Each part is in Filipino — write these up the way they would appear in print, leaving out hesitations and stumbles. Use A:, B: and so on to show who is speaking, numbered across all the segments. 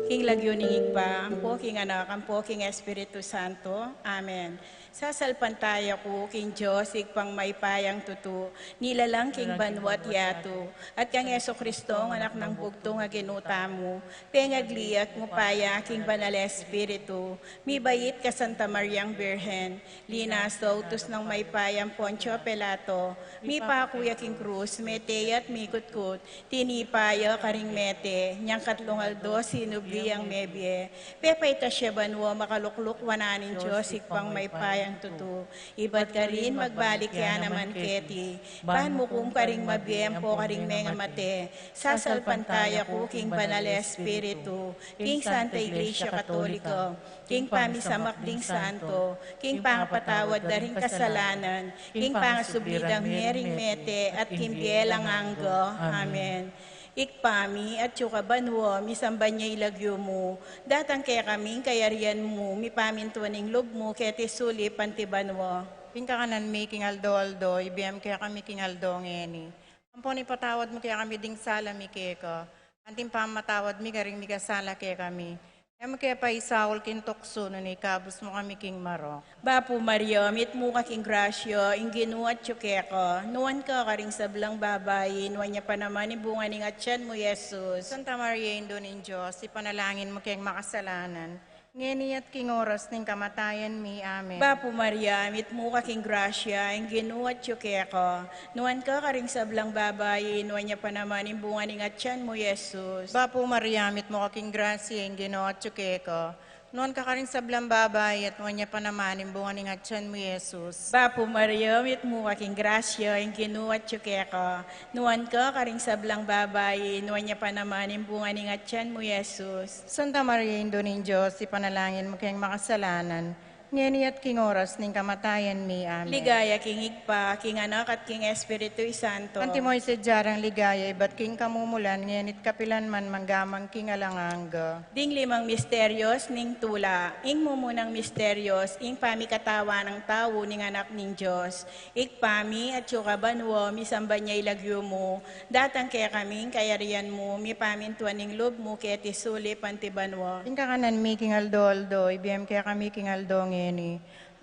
A: King lagyuning pa, ang po king anak, ang po king Espiritu Santo. Amen. Sasalpantaya ko, king Diyos, igpang may payang tutu, nilalang king banwat yato, at kang Yeso Kristo, anak ng bugtong aginuta mo, pengagliak mo paya, king banal Espiritu, mi bayit ka Santa Mariang Birhen, linas utos ng may payang Poncio Pilato, mi pakuya king krus, meteyat mi kutkut, tinipaya karing mete, niyang katlungaldo, sinubli ang mebye, pepay tasya banwo, makalukluk wananin Diyos, ikpang may payang tutu, ibat ka rin, magbalik yan naman keti, ban mo kung karing mabiempo, karing menga mate, sasalpantaya ko, king banal Espiritu, king Santa Iglesia Katoliko, king pamisamakding santo, king pangapatawad daring kasalanan, king pangasubidang mering mete, at king bielang anggo. Amen. Ikpami at banwo, misamba niya ilagyo mo, datang kaya kaming kayarian mo, mi pamintuaning loob mo, kaya tisuli pantibanwo.
B: King kakanan mi, king aldo, ibiyam kaya kami king aldo ngeni. Amponi patawad mo kaya kami ding sala mi keka, anting pamatawad mi karing mi kasala kaya kami. Em kaya pa isaul kin tokso no ni kabus mo kami king maro.
A: Bapo Maria, mit mo ka king grasyo, inginu at tsukeko, nuwan ka karing sablang babay, nuwan niya pa naman ibunga ning atyan mo, Jesus.
B: Santa Maria, Indo ning Diyos, ipanalangin mo kayang makasalanan, ngeni at king oras ning kamatayan mi. Amen.
A: Bapo Maria, mit mo ka king grasya, inginu at tsukeko, nuwan ka karing sablang babay, nuwan niya pa naman ibunga ning atyan mo, Jesus.
B: Bapo Maria, mit mo kaking grasya, ingino at tsukeko, noon ka karing sablang babay at nuwan niya pa naman imbungan ng atyan mo, Jesus.
A: Bapo Maria, mit mo kaking grasya, inginu at tsukeko, nuwan ka karing sablang babay, nuwan niya pa naman imbunga ng atyan mo, Jesus.
B: Santa Maria, Indo ning Diyos, ipanalangin mo kayang makasalanan, ngeni at king oras ning kamatayan mi. Amen.
A: Ligaya king igpa, king anak at king Espiritu Santo.
B: Antimoy sedjarang ligaya, ibat king kamumulan, ngenit kapilan man manggamang king alanganga.
A: Ding limang misteryos ning tula, ing mumunang misteryos, ing pamikatawa ng tao ning anak ning Diyos. Ikpami at banwo, misamba niya ilagyo mo, datang kaya kaming kayarian mo, mi pamintuan ning loob mo, kaya tisuli pantibanwo.
B: King kakanan mi king aldo, ibiyam kaya kami king aldo ngeni.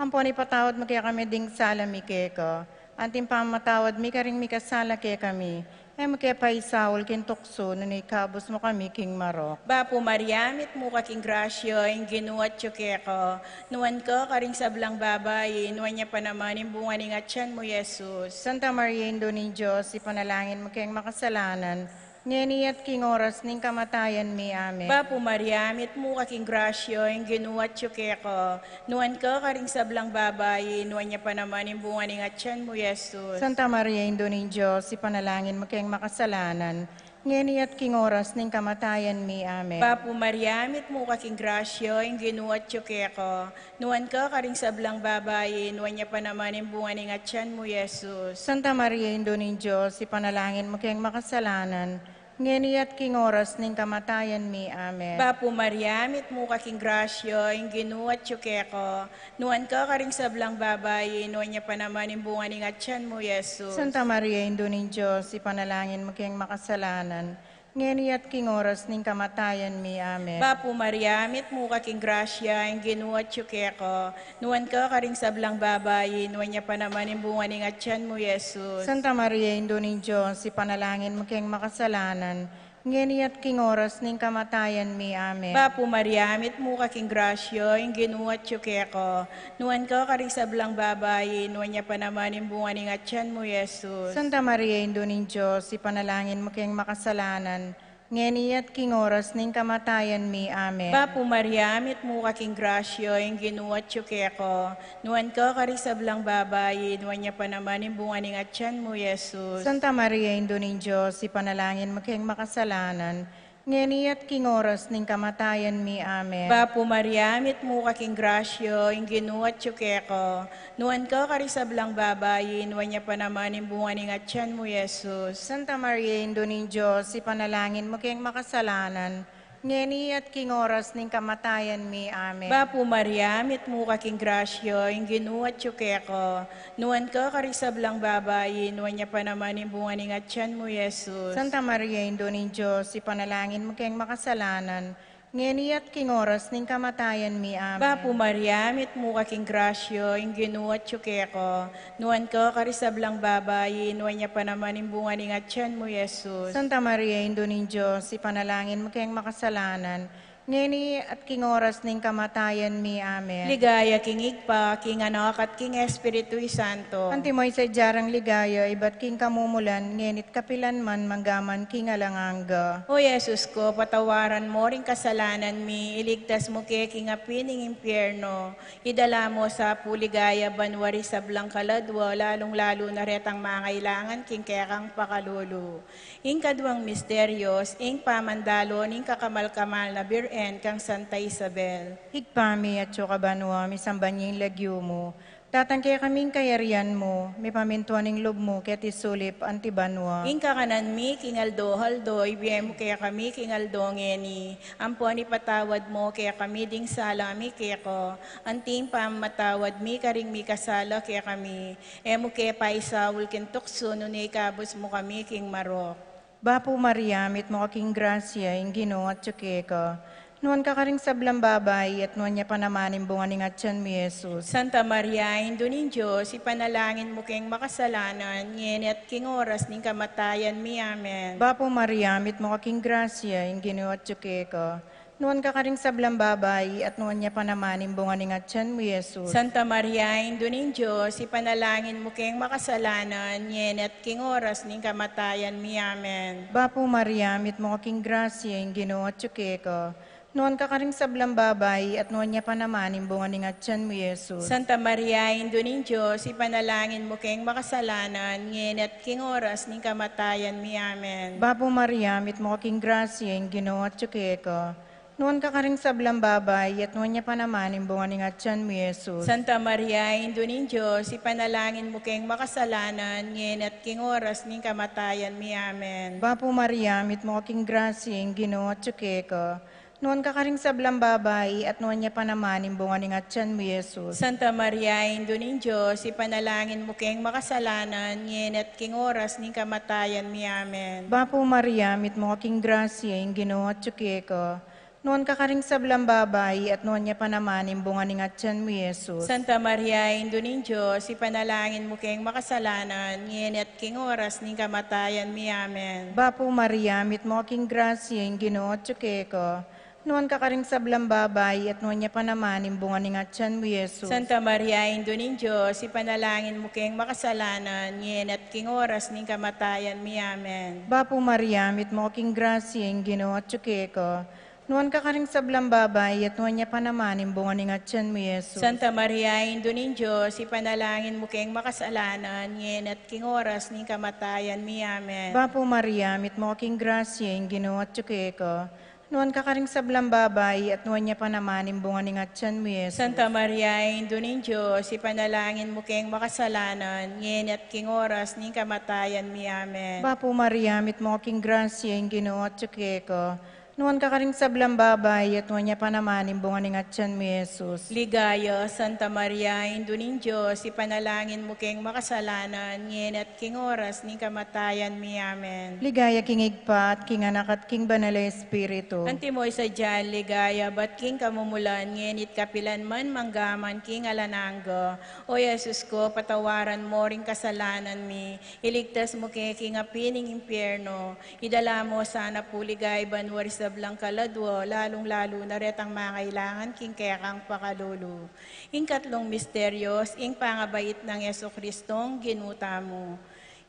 B: Amponi patawad mo kaya kami ding sala mi keka, anting pamatawad mi karing mi kasala kaya kami. Em kaya pa isaul kin tukso, no ni kabus mo kami king maro.
A: Bapo Maria, mit mo ka king grasyo, ing ginuat tsukeko, nuwan ka karing sablang babay, nuwan niya pa naman imbunga ning atyan mo, Jesus.
B: Santa Maria, Indo ning Diyos, ipanalangin mo kayang makasalanan, ngeni at king oras ning kamatayan mi. Amen.
A: Bapo Maria, mit mo ka king grasyo, ing ginuat tsukeko, nuwan ka karing sablang babay, nuwan niya pa naman imbunga ning atyan mo, Jesus.
B: Santa Maria, Indo ning Diyos, ipanalangin mo kayang makasalanan, ngeni at king oras ning kamatayan mi. Amen.
A: Bapo Maria, mit mo ka king grasyo, ing ginuat tsukeko, nuwan ka karing sablang babay, nuwan niya pa naman imbunga ning atyan mo, Jesus.
B: Santa Maria, Indo ning Diyos, ipanalangin mo kayang makasalanan, ngeni at king oras ning kamatayan mi. Amen.
A: Bapo Maria, mit mo ka king grasyo, ing ginuat tsukeko, nuwan ka karing sablang babay, nuwan niya pa naman imbunga ning atyan mo, Jesus.
B: Santa Maria, Indo ning Diyos, ipanalangin mo kayang makasalanan, ngeni at king oras ning kamatayan mi. Amen.
A: Bapo Maria, mit mo ka king grasya, ing ginuat tsukeko, nuwan ka karing sablang babay, nuwan niya pa naman imbunga ning atyan mo, Jesus.
B: Santa Maria, Indo ning Diyos, ipanalangin mo kayang makasalanan, ngeni at king oras ning kamatayan mi. Amen.
A: Bapo Maria, mit mo ka king grasyo, ing ginuat tsukeko, nuwan ka karing sablang babay, nuwan niya pa naman imbunga ning atyan mo, Jesus.
B: Santa Maria, Indo ning Diyos, ipanalangin mo kayang makasalanan, ngeni at king oras ning kamatayan mi. Amen.
A: Bapo Maria, mit mo ka king grasyo, ing ginuat tsukeko, nuwan ka karing sablang babay, nuwan niya pa naman imbunga ning atyan mo, Jesus.
B: Santa Maria, Indo ning Diyos, ipanalangin mo kayang makasalanan, ngeni at king oras ning kamatayan mi. Amen.
A: Bapo Maria, mit mo kaking grasyo, inginuat tsukeko, nuan ka karisablang babayin, wanya pa naman imbungan at tiyan mo, Yesus.
B: Santa Maria, Indo ning Diyos, ipanalangin mo kayong makasalanan, ngeni at king oras ning kamatayan mi. Amen.
A: Bapo Maria, mit mo kaking grasyo, inginuat tsukeko, nuan ka karisablang babayin, wanya pa naman imbungan at tiyan mo, Yesus.
B: Santa Maria, Indo ning Diyos, ipanalangin mo kayong makasalanan, ngeni at king oras ning kamatayan mi. Amen.
A: Bapo Maria, mit mo kaking grasyo, inginuat tsukeko, nuan ka karisablang babayin, wanya pa naman imbungan at tiyan mo, Yesus.
B: Santa Maria, Indo ning Diyos, ipanalangin mo kayong makasalanan, ngeni at king oras ning kamatayan mi. Amen.
A: Ligaya king igpa, king anak at king Espiritu Santo.
B: Antimoy sa jarang ligaya, iba't king kamumulan, ngenit kapilan man manggaman king alanganga.
A: O Yesus ko, patawaran mo ring kasalanan mi, iligtas mo kay king apining impyerno, idala mo sa puligaya banwari sa kaladwa, lalong-lalo na retang mangailangan king kekang pakalulu. Ing kaduang misteryos, ing pamandalo, ing kakamal-kamal na bir kang Santa Isabel.
B: Higpami at sukabanwa, misambanying lagyo mo, tatangke kaming kayarian mo, may pamintuan ng lob mo, ket isulip antibanwa.
A: Ing kakanan mi, king aldo, ibiyem mo kaya kami, king aldo ngeni, ampuan ipatawad mo, kaya kami ding sala mi keko, anting pamatawad mi, karing mi kasala kaya kami, emo kaya paisawul kintukso, nunay kabos mo kami, king marok.
B: Bapo Maria, mit mo kaking grasya, ing Ginoo at tsukeka, nuan ka karing sablang babay, at nuan niya panamanin bunga ning atyan mi Jesus.
A: Santa Maria, Indo ning Diyos, ipanalangin mo kayong makasalanan, ngeni at king oras ning kamatayan mi. Amen.
B: Bapo Maria, mit mo kaking grasya, ing Ginoo at tsukeka, nuan ka karing sablang babay, at nuan niya panamanin bunga ning atyan mi Jesus.
A: Santa Maria, Indo ning Diyos, ipanalangin mo kayong makasalanan, ngeni at king oras ning kamatayan mi. Amen.
B: Bapo Maria, mit mo kaking grasya, ing Ginoo at tsukeka, nuan ka karing sablang babay, at nuan niya panamanin bunga ning atyan mi Jesus.
A: Santa Maria, Indo ning Diyos, ipanalangin mo kayong makasalanan, ngeni at king oras ning kamatayan mi. Amen.
B: Bapo Maria, mit mo kaking grasya, ing Ginoo at tsukeka, nuan ka karing sablang babay, at nuan niya panamanin bunga ning atyan mi Jesus.
A: Santa Maria, Indo ning Diyos, ipanalangin mo kayong makasalanan, ngeni at king oras ning kamatayan mi. Amen.
B: Bapo Maria, mit mo kaking grasya, ing Ginoo at tsukeka, nuan ka karing sablang babay, at nuan niya panamanin bunga ning atyan mi Jesus.
A: Santa Maria, Indo ning Diyos, ipanalangin mo kayong makasalanan, ngeni at king oras ning kamatayan mi. Amen.
B: Bapo Maria, mit mo kaking grasya, ing Ginoo at tsukeka, nuan ka karing sablang babay, at nuan niya panamanin bunga ning atyan mi Jesus.
A: Santa Maria, Indo ning Diyos, ipanalangin mo kayong makasalanan, ngeni at king oras ning kamatayan mi. Amen.
B: Bapo Maria, mit mo kaking grasya, ing Ginoo at tsukeka, nuan ka karing sablang babay, at nuan niya panamanin bunga ning atyan mi Jesus.
A: Santa Maria, Indo ning Diyos, ipanalangin mo kayong makasalanan, ngeni at king oras ning kamatayan mi. Amen.
B: Bapo Maria, mit mo kaking grasya, ing Ginoo at tsukeka, nuan ka karing sablang babay, at nuan niya panamanin bunga ning atyan mi Jesus.
A: Santa Maria, Indo ning Diyos, ipanalangin mo kayong makasalanan, ngeni at king oras ning kamatayan mi. Amen.
B: Bapo Maria, mit mo kaking grasya, ing Ginoo at tsukeka, nuan ka karing sablang babay, at nuan niya panamanin bunga ning atyan mi Jesus.
A: Santa Maria, Indo ning Diyos, ipanalangin mo kayong makasalanan, ngeni at king oras ning kamatayan mi. Amen.
B: Bapo Maria, mit mo kaking grasya, ing Ginoo at tsukeka, nuan ka karing sablang babay, at nuan niya panamanin bunga ning atyan mi Jesus.
A: Ligaya, Santa Maria, Indo ning Diyos, ipanalangin mo kayong makasalanan, ngeni at king oras ning kamatayan mi. Amen.
B: Ligaya king igpa, at king anak at king banal na Espiritu.
A: Antimoy sa dyan, ligaya, bat king kamumulan, ngenit kapilan man manggaman king alananggo. O Yesus ko, patawaran mo ring kasalanan mi, iligtas mo kay king apining impyerno, idala mo sana puligay banwari sa kaladwo, lalong-lalo na retang mangailangan king kekang pakalulu. Ing katlong misteryos, ing pangabait ng Yesu Kristong ginuta mo.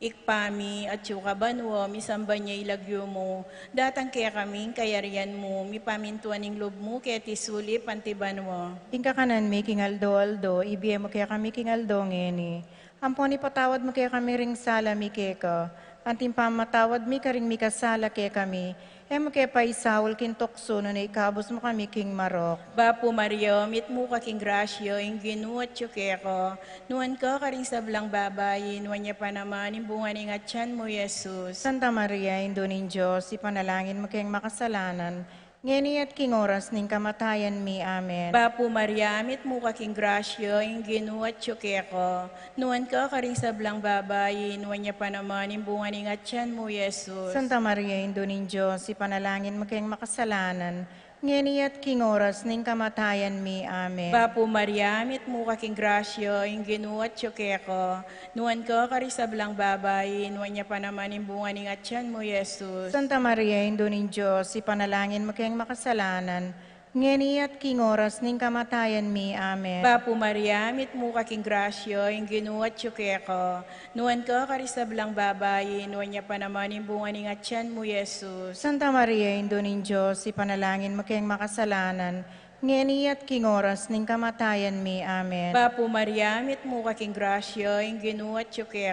A: Ikpami at yukabanwo, misamba niya ilagyo mo, datang kaya kaming kayarian mo, mipamintuan ng lob mo, kaya tisulip antibanwo.
B: Ing kakanan mi, king aldo, ibiye mo kaya kami king aldo ngeni. Ampon ipatawad mo kaya kami ring sala mi keka, anting pamatawad mi karing mi kasala kaya kami, Emo kaya paisawol kintokso no na ikabos mo kami king marok.
A: Bapo Mario, mit mo kaking grasyo, ing ginuat ko, nuan ka karing sablang babayi, nuan niya pa naman, imbungan ingat tiyan mo, Jesus.
B: Santa Maria, Indo ning Diyos, ipanalangin mo kayong makasalanan, ngeni at king oras ning kamatayan mi. Amen.
A: Bapo Maria, mit mo kaking grasyo, ing ginuat ko, nuan ka karing sablang babayi, nuan niya pa naman, imbungan ingat tiyan mo, Jesus.
B: Santa Maria, Indo ning Diyos, ipanalangin mo kayong makasalanan, ngeni at king oras ning kamatayan mi. Amen.
A: Bapo Maria, mit mo kaking grasyo, ing ginuat ko, nuan ka karisablang babay, nuan niya pa naman imbungan ingat tiyan mo, Jesus.
B: Santa Maria, Indo ning Diyos, ipanalangin mo kayong makasalanan, ngeni at king oras ning kamatayan mi. Amen.
A: Bapo Maria, mit mo kaking grasyo, ing ginuat ko, nuan ka karisablang babay, nuan niya pa naman imbungan ingat tiyan mo, Jesus.
B: Santa Maria, Indo ning Diyos, ipanalangin mo kayong makasalanan, ngeni at king oras ning kamatayan mi. Amen.
A: Bapo Maria, mit mo kaking grasyo, ing ginuat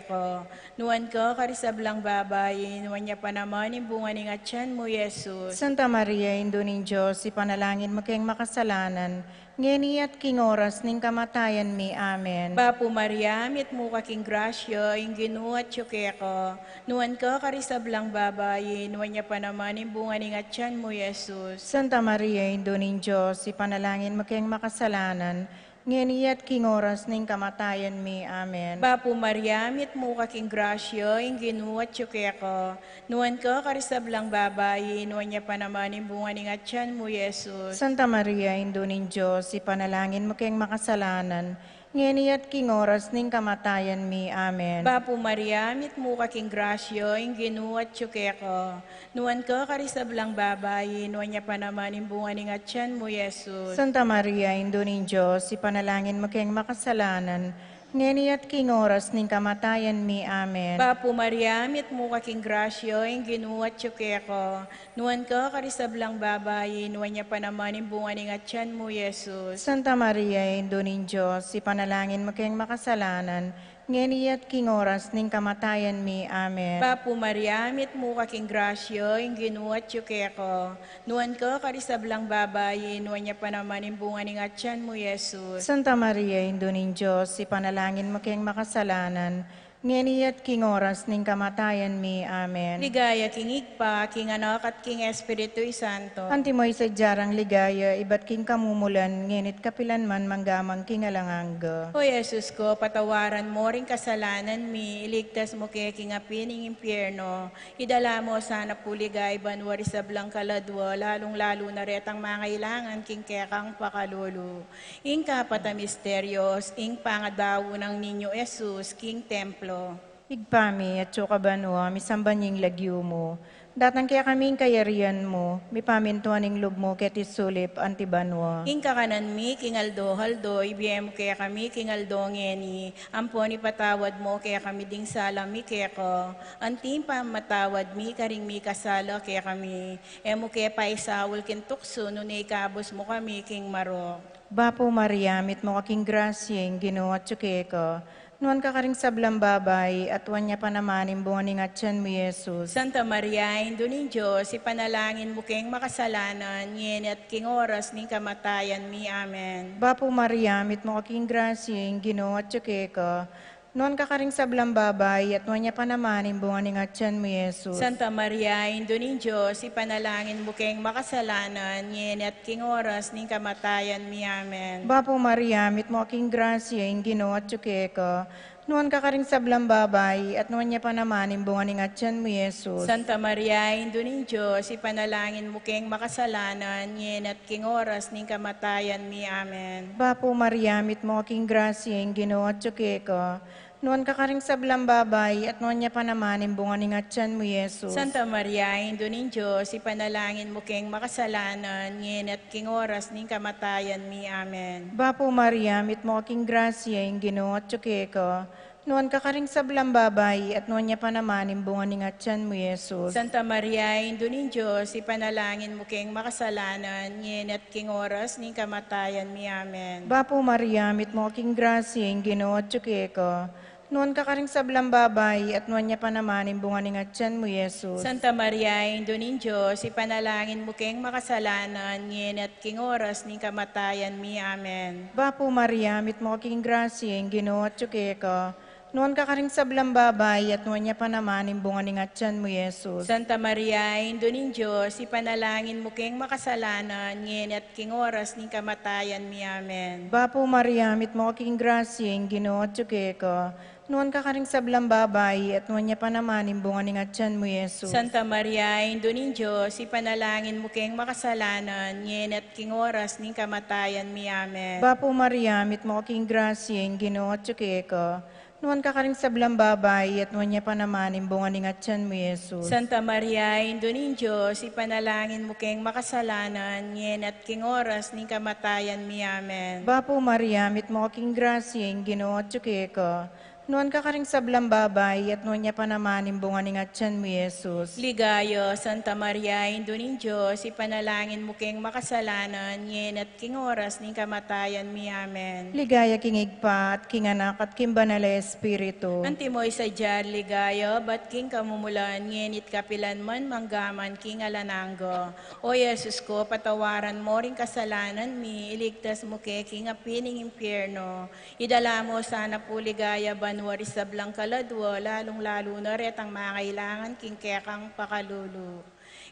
A: ko, nuan ka karisablang babay, nuan niya pa naman imbungan ingat tiyan mo, Jesus.
B: Santa Maria, Indo ning Diyos, ipanalangin mo kayong makasalanan, ngeni at king oras ning kamatayan mi. Amen.
A: Bapo Maria, mit mo kaking grasyo, ing ginuat ko, nuan ka karisablang babay, nuan niya pa naman imbungan ingat tiyan mo, Jesus.
B: Santa Maria, Indo ning Diyos, ipanalangin mo kayong makasalanan, ngeni at king oras ning kamatayan mi. Amen.
A: Bapo Maria, mit mo kaking grasyo, ing ginuat ko, nuan ka karisablang babay, nuan niya pa naman imbungan ingat tiyan mo, Jesus.
B: Santa Maria, Indo ning Diyos, ipanalangin mo kayong makasalanan, ngeni at king oras ning kamatayan mi. Amen.
A: Bapo Maria, mit mo kaking grasyo, ing ginuat ko, nuan ka karisablang babay, nuan niya pa naman imbungan ingat tiyan mo, Jesus.
B: Santa Maria, Indo ning Diyos, ipanalangin mo kayong makasalanan, ngeni at king oras ning kamatayan mi. Amen.
A: Bapo Maria, mit mo kaking grasyo, ing ginuat ko, nuan ka karisablang babay, nuan niya pa naman imbungan ingat tiyan mo, Jesus.
B: Santa Maria, Indo ning Diyos, ipanalangin mo kayong makasalanan, ngeni at king oras ning kamatayan mi. Amen.
A: Bapo Maria, mit mo kaking grasyo, ing ginuat ko, nuan ka karisablang babay, nuan niya pa naman imbungan ingat tiyan mo, Jesus.
B: Santa Maria, Indo ning Diyos, ipanalangin mo kayong makasalanan, ngeni at king oras ning kamatayan mi. Amen.
A: Ligaya king igpa, king anak at king Espiritu Santo.
B: Antimoy sa jarang ligaya, iba't king kamumulan, ngenit kapilan man manggamang king alangangga.
A: O Jesus ko, patawaran mo ring kasalanan mi, iligtas mo kay king apining impyerno. Idala mo sana puligay, banwari sa blang kaladwa, lalong-lalo na retang mangailangan king kekang pakalulu. Ing kapata misterios, ing pangadaw ng ninyo Jesus, king templo.
B: Igpami at banwa, misambanying lagyo mo. Datang kaya kaming kayarian mo, mipamintuan ing lub mo ket isulip antibanwa.
A: Ing kakanan mi, king aldo, haldo, ibiyem mo kaya kami, king aldo ngeni. Ampon ipatawad mo kaya kami ding sala mi keko. Antim pa matawad mi, karing mi kasala kaya kami. Emo kaya paisawul kin tukso, nun ikabos mo kami, king maro.
B: Bapo Maria, mit mo kaking grasyeng ginawa tsukeka. Nuan ka karing sablang babay, at wan niya pa naman imbungan ni ngatyan mo, Jesus.
A: Santa Maria, Indo ning Diyos, ipanalangin mo keng makasalanan, ngin at king oras ning kamatayan mi. Amen.
B: Bapo Maria, mit mo kaking grasyeng ginawa tsukeka. Nuan ka karing sablang babay, at wan niya pa naman imbungan ni ngatyan mo, Jesus.
A: Santa Maria, Indo ning Diyos, ipanalangin mo keng makasalanan, ngin at king oras ning kamatayan mi. Amen.
B: Bapo Maria, mit mo kaking grasyeng ginawa tsukeka. Nuan ka karing sablang babay, at nuan niya pa naman imbungan ni ngatyan mo, Jesus.
A: Santa Maria, Indo ning Diyos, ipanalangin mo keng makasalanan, ngin at king oras ning kamatayan mi. Amen.
B: Bapo Maria, mit mo kaking grasyeng ginawa tsukeka. Nuan ka karing sablang babay, at nuan niya pa naman imbungan ni ngatyan mo, Jesus.
A: Santa Maria, Indo ning Diyos, ipanalangin mo keng makasalanan, ngin at king oras ning kamatayan mi. Amen.
B: Bapo Maria, mit mo kaking grasyeng ginawa tsukeka. Nuan ka karing sablang babay, at nuan niya pa naman imbungan ni ngatyan mo, Jesus.
A: Santa Maria, Indo ning Diyos, ipanalangin mo keng makasalanan, ngin at king oras ning kamatayan mi. Amen.
B: Bapo Maria, mit mo kaking grasyeng ginawa tsukeka. Noon ka karing sablang babay, at nuwan niya pa naman imbungan ng atyan mo, Yesus.
A: Santa Maria, Indo nin Diyos, ipanalangin mo keng makasalanan, ngayon at king oras ni kamatayan mi. Amen.
B: Bapo Maria, mit mo king grasya, ang Ginoo at quéca. Noon ka karing sablang babay, at nuwan niya pa naman imbungan ng atyan mo, Yesus.
A: Santa Maria, Indo nin Diyos, ipanalangin mo keng makasalanan, ngayon at king oras ni kamatayan mi. Amen.
B: Bapo Maria, mit mo king grasya, ang Ginoo at quéca. Noon ka karing sablang babay, at nuwan niya pa naman imbungan ng atyan mo, Yesus.
A: Santa Maria, Indo nin Diyos, ipanalangin mo keng makasalanan, ngayon at king oras ni kamatayan mi. Amen.
B: Bapo Maria, mit mo king grasya, ang Ginoo at quéca. Noon ka karing sablang babay, at nuwan niya pa naman imbungan ng atyan mo, Yesus.
A: Santa Maria, Indo nin Diyos, ipanalangin mo keng makasalanan, ngayon at king oras ni kamatayan mi. Amen.
B: Bapo Maria, mit mo king grasya, ang Ginoo at quéca. Noon ka karing sablang babay, at nuwan niya pa naman imbungan ng atyan mo, Yesus.
A: Ligayo, Santa Maria, Indo nin Diyos, ipanalangin mo keng makasalanan, ngayon at king oras ni kamatayan mi. Amen.
B: Ligaya king igpa, at king anak, at king banal na Espiritu.
A: Antimoy sa dyan, ligayo, bat king kamumulan, ngenit kapilan man manggaman king alananggo. O Yesus ko, patawaran mo ring kasalanan mi, iligtas mo ke king apining impyerno. Idala mo sana po ligaya banwari sa blang kaladwo, lalong-lalo na ret ang makailangan king kekang pakalulu.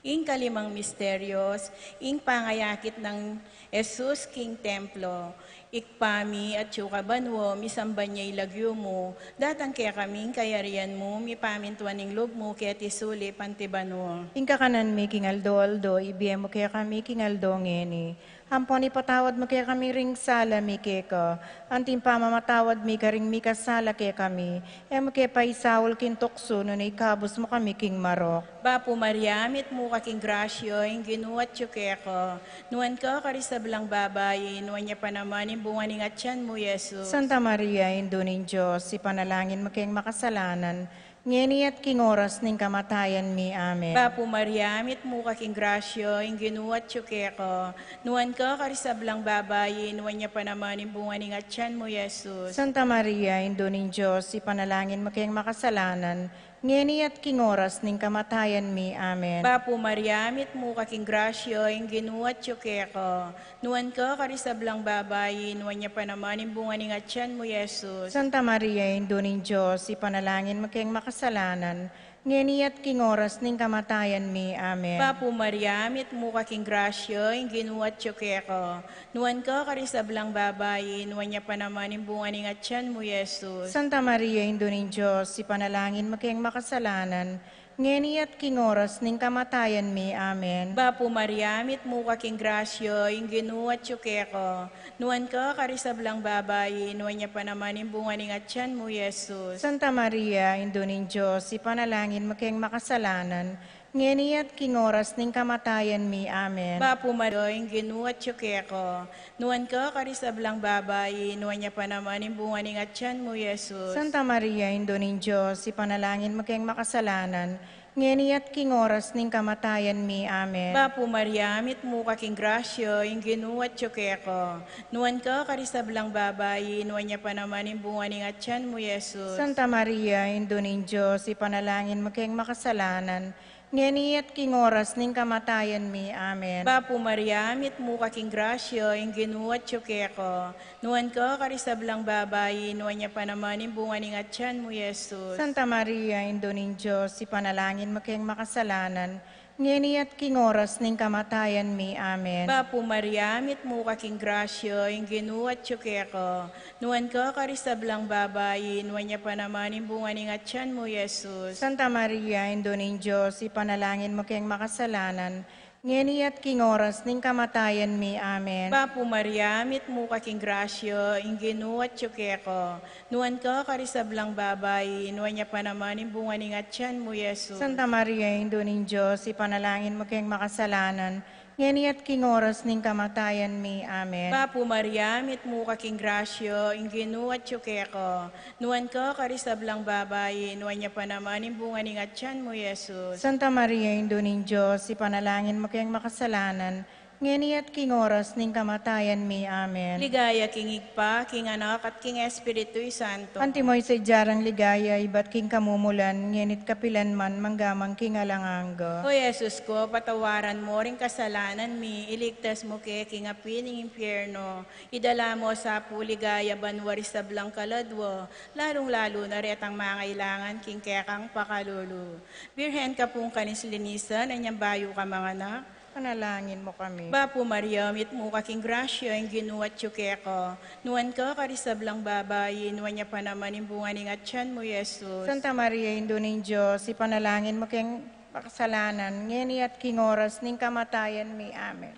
A: Ing kalimang misteryos, ing pangayakit ng Jesus king templo, ikpami at banwo, misamban niya ilagyo mo, datang kaya kaming kayarian mo, mipamintuaning loob mo, kaya tisuli pantibanwo.
B: Ing kakanan mi king aldo, ibiyem mo kaya kami king aldo ngeni. Hampon ipatawad mo kaya kami ring sala mi keka. Anting pamamatawad mi ka ring mi kasala kaya kami. Mo kaya paisawol kin tukso, nun ikabos mo kami king marok.
A: Bapo Maria, mit mo ka king grasyo, ing ginuat yu keko. Nuan ka karisablang babay, nuan niya pa naman imbungan ng atyan mo, Yesus.
B: Santa Maria, Indo nin Diyos, ipanalangin mo kayong makasalanan, ngeni at king oras ning kamatayan mi. Amen.
A: Bapo Maria, mit mo ka king grasyo, ing ginuat yu keko. Nuan ka karisablang babay, nuan niya pa naman imbungan ng atyan mo, Yesus.
B: Santa Maria, Indo nin Diyos, ipanalangin mo kayong makasalanan, ngeni at king oras ning kamatayan mi. Amen.
A: Bapo Maria, mit mo ka king grasyo, ing ginuat yu keko. Nuan ka karisablang babay, nuan niya pa naman imbungan ng atyan mo, Yesus.
B: Santa Maria, Indo nin Diyos, ipanalangin mo kayong makasalanan, ngeni at king oras ning kamatayan mi. Amen.
A: Bapo Maria, mit mo ka king grasyo, ing ginuat yu keko. Nuan ka karisablang babay, nuan niya pa naman imbungan ng atyan mo, Yesus.
B: Santa Maria, Indo nin Diyos, ipanalangin mo kayong makasalanan, ngeni at king oras ning kamatayan mi. Amen.
A: Bapo Maria, mit mo ka king grasyo, ing ginuat yu keko. Nuan ka karisablang babay, nuan niya pa naman imbungan ng atyan mo, Yesus.
B: Santa Maria, Indo nin Diyos, ipanalangin mo kayong makasalanan, ngeni at king oras ning kamatayan mi. Amen.
A: Bapo Maria, ing ginuat yu keko. Nuan ka karisablang babay, nuan niya pa naman imbungan ng atyan mo, Yesus.
B: Santa Maria, Indo nin Diyos, ipanalangin mo kayong makasalanan, ngeni at king oras ning kamatayan mi. Amen.
A: Bapo Maria, mit mo ka king grasyo, ing ginuat yu keko. Nuan ka karisablang babay, nuan niya pa naman imbungan ng atyan mo, Yesus.
B: Santa Maria, Indo nin Diyos, ipanalangin mo kayong makasalanan, ngeni at king oras ning kamatayan mi. Amen.
A: Bapo Maria, mit mo ka king grasyo, ing ginuat yu keko. Nuan ka karisablang babay, nuan niya pa naman imbungan ng atyan mo, Yesus.
B: Santa Maria, Indo nin Diyos, ipanalangin mo kayong makasalanan, ngeni at king oras ning kamatayan mi. Amen.
A: Bapo Maria, mit mo ka king grasyo, ing ginuat yu keko. Nuan ka karisablang babay, nuan niya pa naman imbungan ng atyan mo, Yesus.
B: Santa Maria, Indo nin Diyos, ipanalangin mo kayong makasalanan, ngeni at king oras ning kamatayan mi. Amen.
A: Bapo Maria, mit mo ka king grasyo, ing ginuat yu keko. Nuan ka karisablang babay, nuan niya pa naman imbungan ng atyan mo, Yesus.
B: Santa Maria, Indo nin Diyos, ipanalangin mo kayong makasalanan, ngeni at king oras ning kamatayan mi. Amen.
A: Bapo Maria, mit mo ka king grasyo, ing ginuat yu keko. Nuan ka karisablang babay, nuan niya pa naman imbungan ng atyan mo, Yesus.
B: Santa Maria, Indo nin Diyos, ipanalangin mo kayong makasalanan, ngeni at king oras ning kamatayan mi. Amen.
A: Ligaya king Igpa, king Anak, at king Espiritu Santo.
B: Antimoy sa jarang ligaya, ibat king kamumulan, ngenit kapilan man, manggamang king alangangga.
A: O Jesus ko, patawaran mo ring kasalanan mi, iligtas mo ke king api ng impyerno, idala mo sa puligaya banwari sa blang kaladwo, lalong-lalo na retang mangailangan king kekang pakalulu. Birhen ka pong kanislinisan, anyang bayo ka mga anak.
B: Panalangin mo kami.
A: Bapo Maria, mit mo kaking grasya, ang ginuwat ko. Nuwan ka karisablang babayi, nuwan niya pa naman imbungan ng atyan mo, Yesus.
B: Santa Maria, Indo ng Diyos, ipanalangin mo keng pakasalanan, ngeni at king oras ning kamatayan mi. Amen.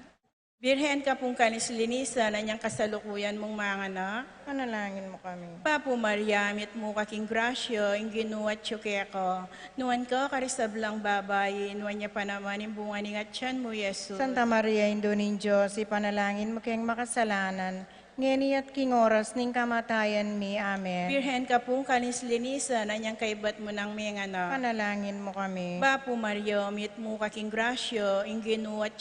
A: Birhen ka pong kanislinisan, anyang kasalukuyan mong mga anak.
B: Panalangin mo kami.
A: Papo Maria, mit mo kaking grasya, ang ginuwat ko. Nuwan ka karisablang babayi, nuwan niya pa naman imbungan ng atyan mo, Yesus.
B: Santa Maria, Indo ng Diyos, ipanalangin mo keng makasalanan, ngeni at king oras ning kamatayan mi. Amen.
A: Birhen ka pong kanislinisan, anyang kaibat mo ng mga anak.
B: Panalangin mo kami.
A: Bapo Maria, mit mo kaking grasya, ang ginuwat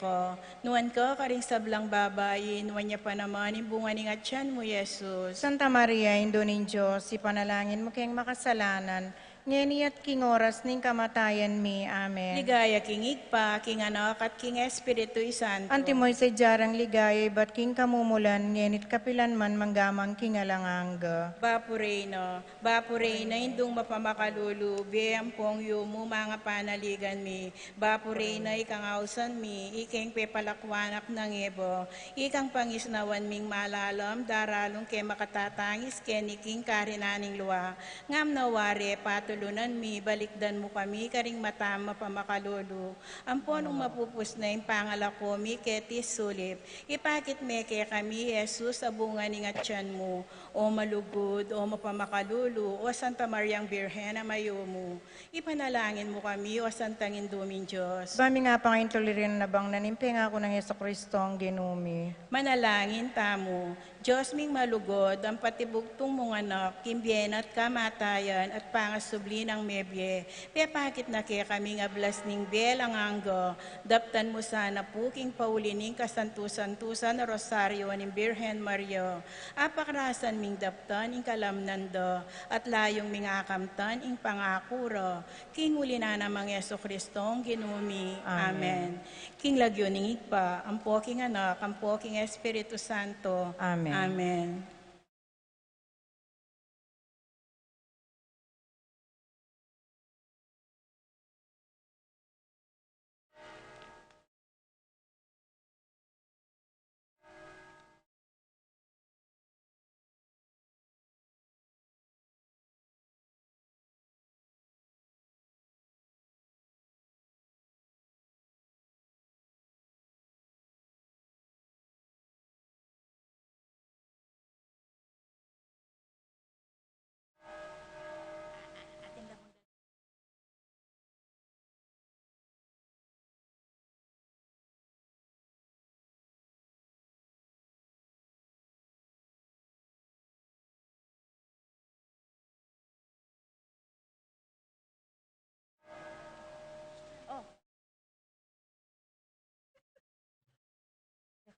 A: ko. Nuwan ka karing sablang babayi, nuwan niya pa naman imbungan ng atyan mo, Yesus.
B: Santa Maria, Indo ng Diyos, ipanalangin mo keng makasalanan, ngeni at king oras ning kamatayan mi. Amen.
A: Ligaya king Igpa, king Anak, at king Espiritu Santo.
B: Antimoy sa jarang ligaya, ibat king kamumulan, ngenit kapilan man, manggamang king alangangga.
A: Bapo Reyna, indong mapamakalulu, biyang pong yumo mga panaligan mi. Bapo Reyna, ikang ausan mi, ikang pepalakwanak ng ebo, ikang pangisnawan ming malalam, daralong ke makatatangis, ke ni king karinaning luwa. Ngam nawari, patulunan mi, balikdan mo kami, karing matama pamakalulu. Amponong mapupus na yung pangalako mi, ketis sulip. Ipakit me ke kami, Jesus, sa bunga ng atyan mo. O malugod, o mapamakalulu, o Santa Mariang Birhen na mayo mo. Ipanalangin mo kami, o Santang Induming Diyos.
B: Bami nga pangayon tulirin na bang nanimpe nga ako ng Yeso Kristo ang ginumi.
A: Manalangin tamo, Diyos ming malugod, ang patibugtong mong anak, kimbyen at kamatayan at pangasubli ng mebye. Pepakit na kaya kami nga blas ning belang anggo, daptan mo sana puking paulining kasantusan-tusan na rosaryo ng Birhen Maria. Apakrasan ming daptan ing kalamnando, at layong ming akamtan ing pangakuro. King uli na namang Yeso Kristo ang ginumi. Amen. King lagyo ning Igpa, ang poking anak, ang poking Espiritu Santo.
B: Amen.
A: Amen.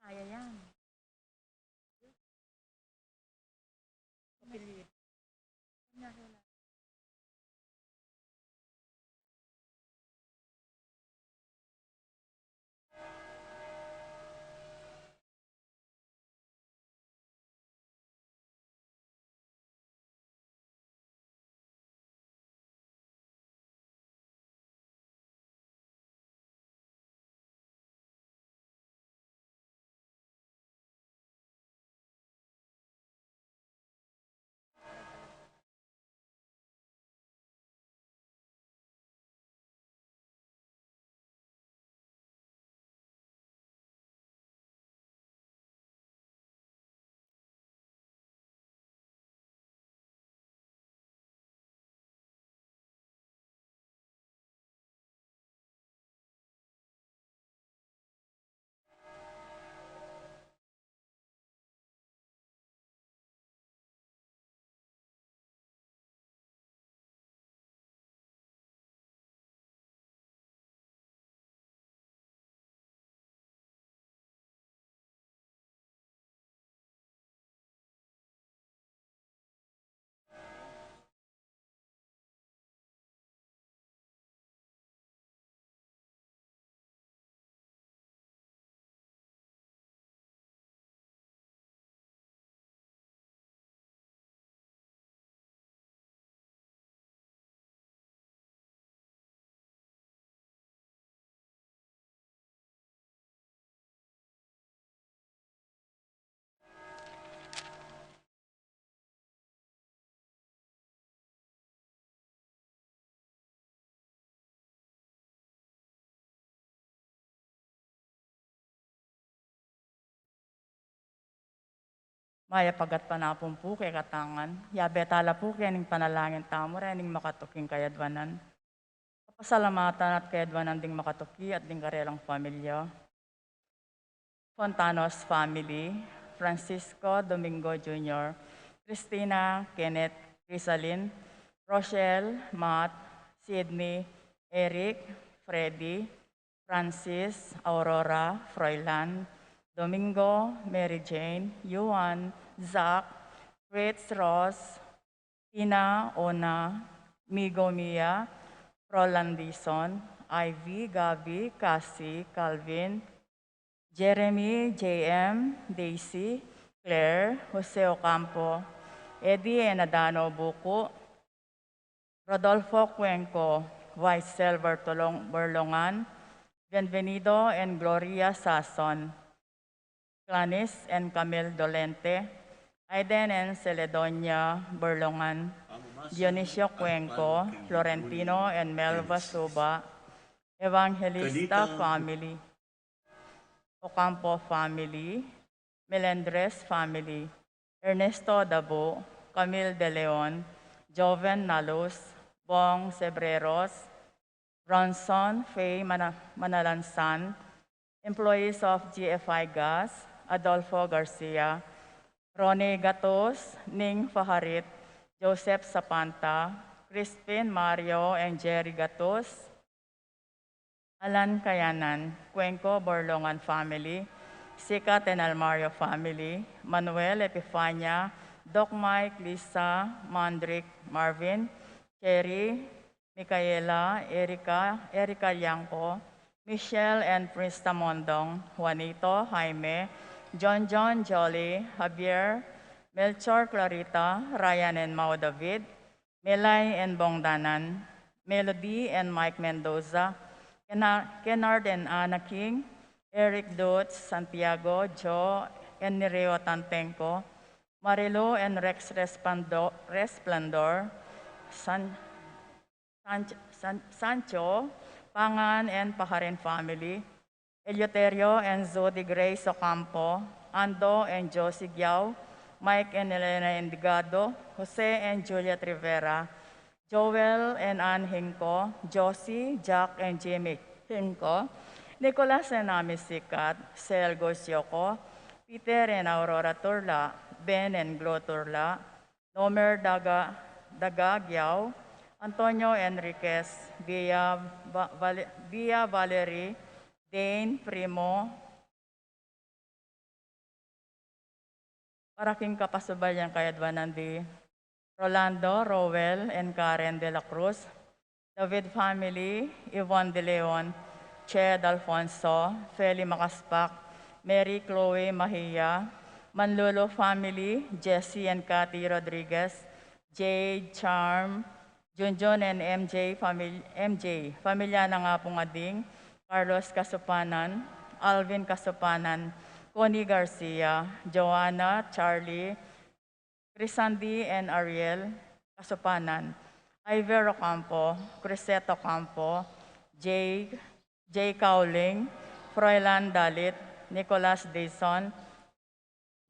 B: Kaya yan.
C: Maya pagat panapong po kay katangan. Yabetala po kaya ning panalangin tamo rin ning makatuking kayadwanan. Pasalamatan at kayadwanan ding makatuki at ding karelang pamilya. Fontanos family, Francisco Domingo Jr., Christina, Kenneth, Crisalin, Rochelle, Matt, Sydney, Eric, Freddy, Francis, Aurora, Froilan, Domingo, Mary Jane, Yuan, Zach, Fritz, Ross, Tina, Ona, Migo, Mia, Roland Dison, Ivy, Gabi, Cassie, Calvin, Jeremy, JM, Daisy, Claire, Jose Ocampo, Eddie Enadano Buko, Rodolfo Cuenco, Weissel Berlongan, Bienvenido and Gloria Sason, Clanis and Camille Dolente, Aiden and Celedonia Berlongan, Dionisio Cuenco, Florentino and Melva Suba, Evangelista family, Ocampo family, Melendres family, Ernesto Dabo, Camille De Leon, Joven Nalos, Bong Sebreros, Bronson Faye Manalansan, employees of GFI Gas, Adolfo Garcia, Ronnie Gatos, Ning Faharit, Joseph Sapanta, Crispin Mario and Jerry Gatos, Alan Kayanan, Cuenco Borlongan family, Sikat and Almario family, Manuel Epifania, Doc Mike, Lisa, Mandrick, Marvin, Cherry, Micaela, Erica Liangco, Michelle and Prince Tamondong, Juanito, Jaime, John, Jolly, Javier, Melchor, Clarita, Ryan and Mao David, Melay and Bongdanan, Melody and Mike Mendoza, Kennard and Anna King, Eric Dutz, Santiago, Joe and Nereo Tantenco, Marilu and Rex Resplendor, Sancho, Pangan and Paharin family, Eleuterio and Zodi Grace Ocampo, Ando and Josie Giao, Mike and Elena Indigado, Jose and Juliet Rivera, Joel and Ann Hinco, Josie, Jack and Jimmy Hinco, Nicolas and Ami Sikat, Sel Gosioko, Peter and Aurora Turla, Ben and Glo Turla, Nomer Dagagyao, Antonio Enriquez, Via Valerie, Dane Primo, paraking kapasubayan kayadwanan di Rolando, Rowell, and Karen de la Cruz, David family, Yvonne de Leon, Ched Alfonso, Feli Makaspak, Mary Chloe Mahia, Manlulo family, Jesse and Cathy Rodriguez, Jade Charm, Junjun and MJ, pamilya na nga pong ading, Carlos Kasupanan, Alvin Kasupanan, Connie Garcia, Joanna, Charlie, Crisandi and Ariel Kasupanan, Ivero Campo, Criseto Campo, Jay Cowling, Froilan Dalit, Nicolas Dison,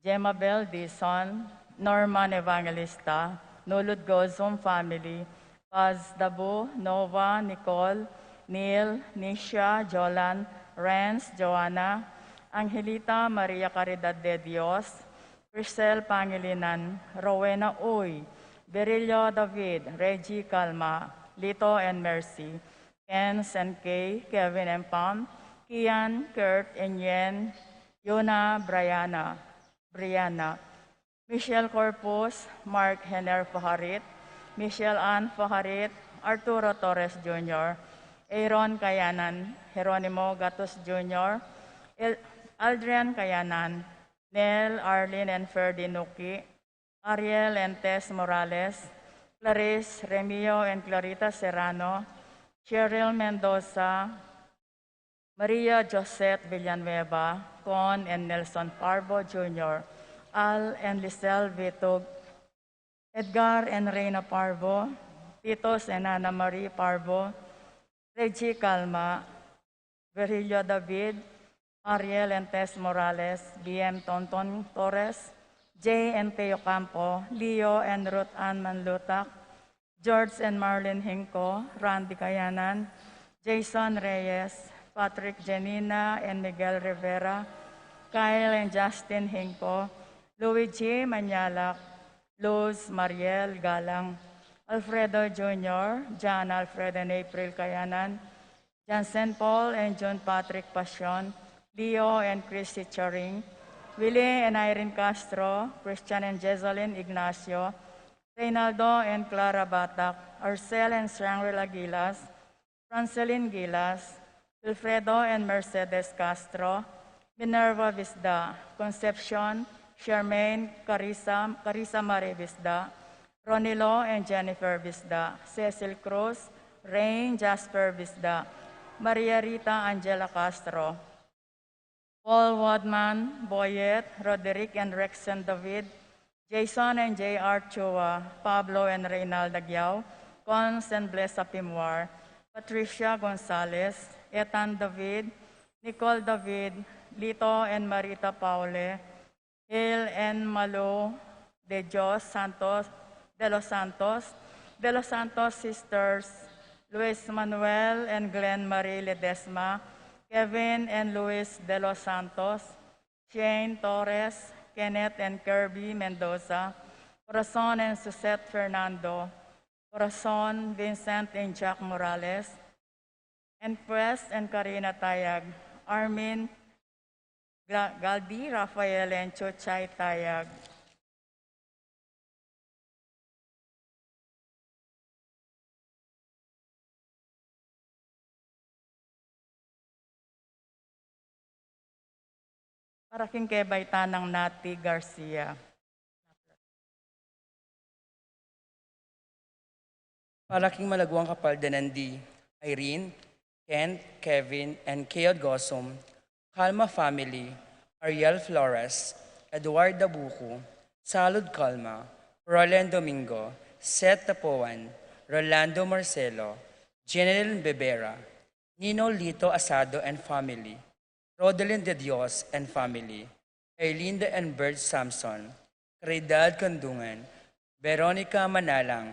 C: Jemabel Dison, Norman Evangelista, Nulud Gozum family, Paz Dabu, Nova, Nicole, Neil, Nisha, Jolan, Renz, Joanna, Angelita Maria Caridad de Dios, Priscel Pangilinan, Rowena Uy, Berillo David, Reggie Calma, Lito and Mercy, Kens and Kay, Kevin and Pam, Kian, Kurt and Yen, Yona, Brianna, Michelle Corpus, Mark Henner Faharit, Michelle Ann Faharit, Arturo Torres Jr., Aaron Kayanan, Jeronimo Gatos Jr., Aldrian Kayanan, Nel, Arlene and Ferdy Nuki, Ariel and Tess Morales, Clarice, Remio and Clarita Serrano, Cheryl Mendoza, Maria Josette Villanueva, Con and Nelson Parbo Jr., Al and Lisel Vitug, Edgar and Reina Parvo, Titos and Ana Marie Parvo, Reggie Calma, Virilio David, Ariel and Tess Morales, BM Tonton Torres, Jay and Teo Campo, Leo and Ruth Ann Manlutak, George and Marlene Hinco, Randy Kayanan, Jason Reyes, Patrick Janina and Miguel Rivera, Kyle and Justin Hinco, Luigi Manyalak, Luz Mariel Galang, Alfredo Jr., John Alfred and April Kayanan, Jansen Paul and John Patrick Pasion, Leo and Christy Charing, Willie and Irene Castro, Christian and Jezelyn Ignacio, Reynaldo and Clara Batak, Arcel and Shangri Gilas, Franceline Gilas, Wilfredo and Mercedes Castro, Minerva Visda, Concepcion, Charmaine, Carissa Marie Visda, Ronilo and Jennifer Visda, Cecil Cruz, Rain Jasper Visda, Maria Rita Angela Castro, Paul Wadman, Boyet, Roderick and Rexen David, Jason and J.R. Chua, Pablo and Reynalda Giao, Cons and Blessa Pimwar, Patricia Gonzalez, Ethan David, Nicole David, Lito and Marita Paule, Hil and Malo de Delos Santos, Delos Santos sisters, Luis Manuel and Glenn Marie Ledesma, Kevin and Luis Delos Santos, Shane Torres, Kenneth and Kirby Mendoza, Corazon and Susette Fernando, Corazon, Vincent and Jack Morales, and Quest and Karina Tayag, Armin Galdi, Rafael and Chochay Tayag. Paraking kay Baitanang Nati Garcia.
D: Paraking malagwang kapaldanandi, Irene, Kent, Kevin, and Keod Gosum, Calma family, Ariel Flores, Eduardo Buku, Salud Calma, Roland Domingo, Seth Tapuan, Rolando Marcelo, General Bebera, Nino Lito Asado and family, Rodelyn De Dios and family, Erlinda and Bert Samson, Caridad Kandungan, Veronica Manalang,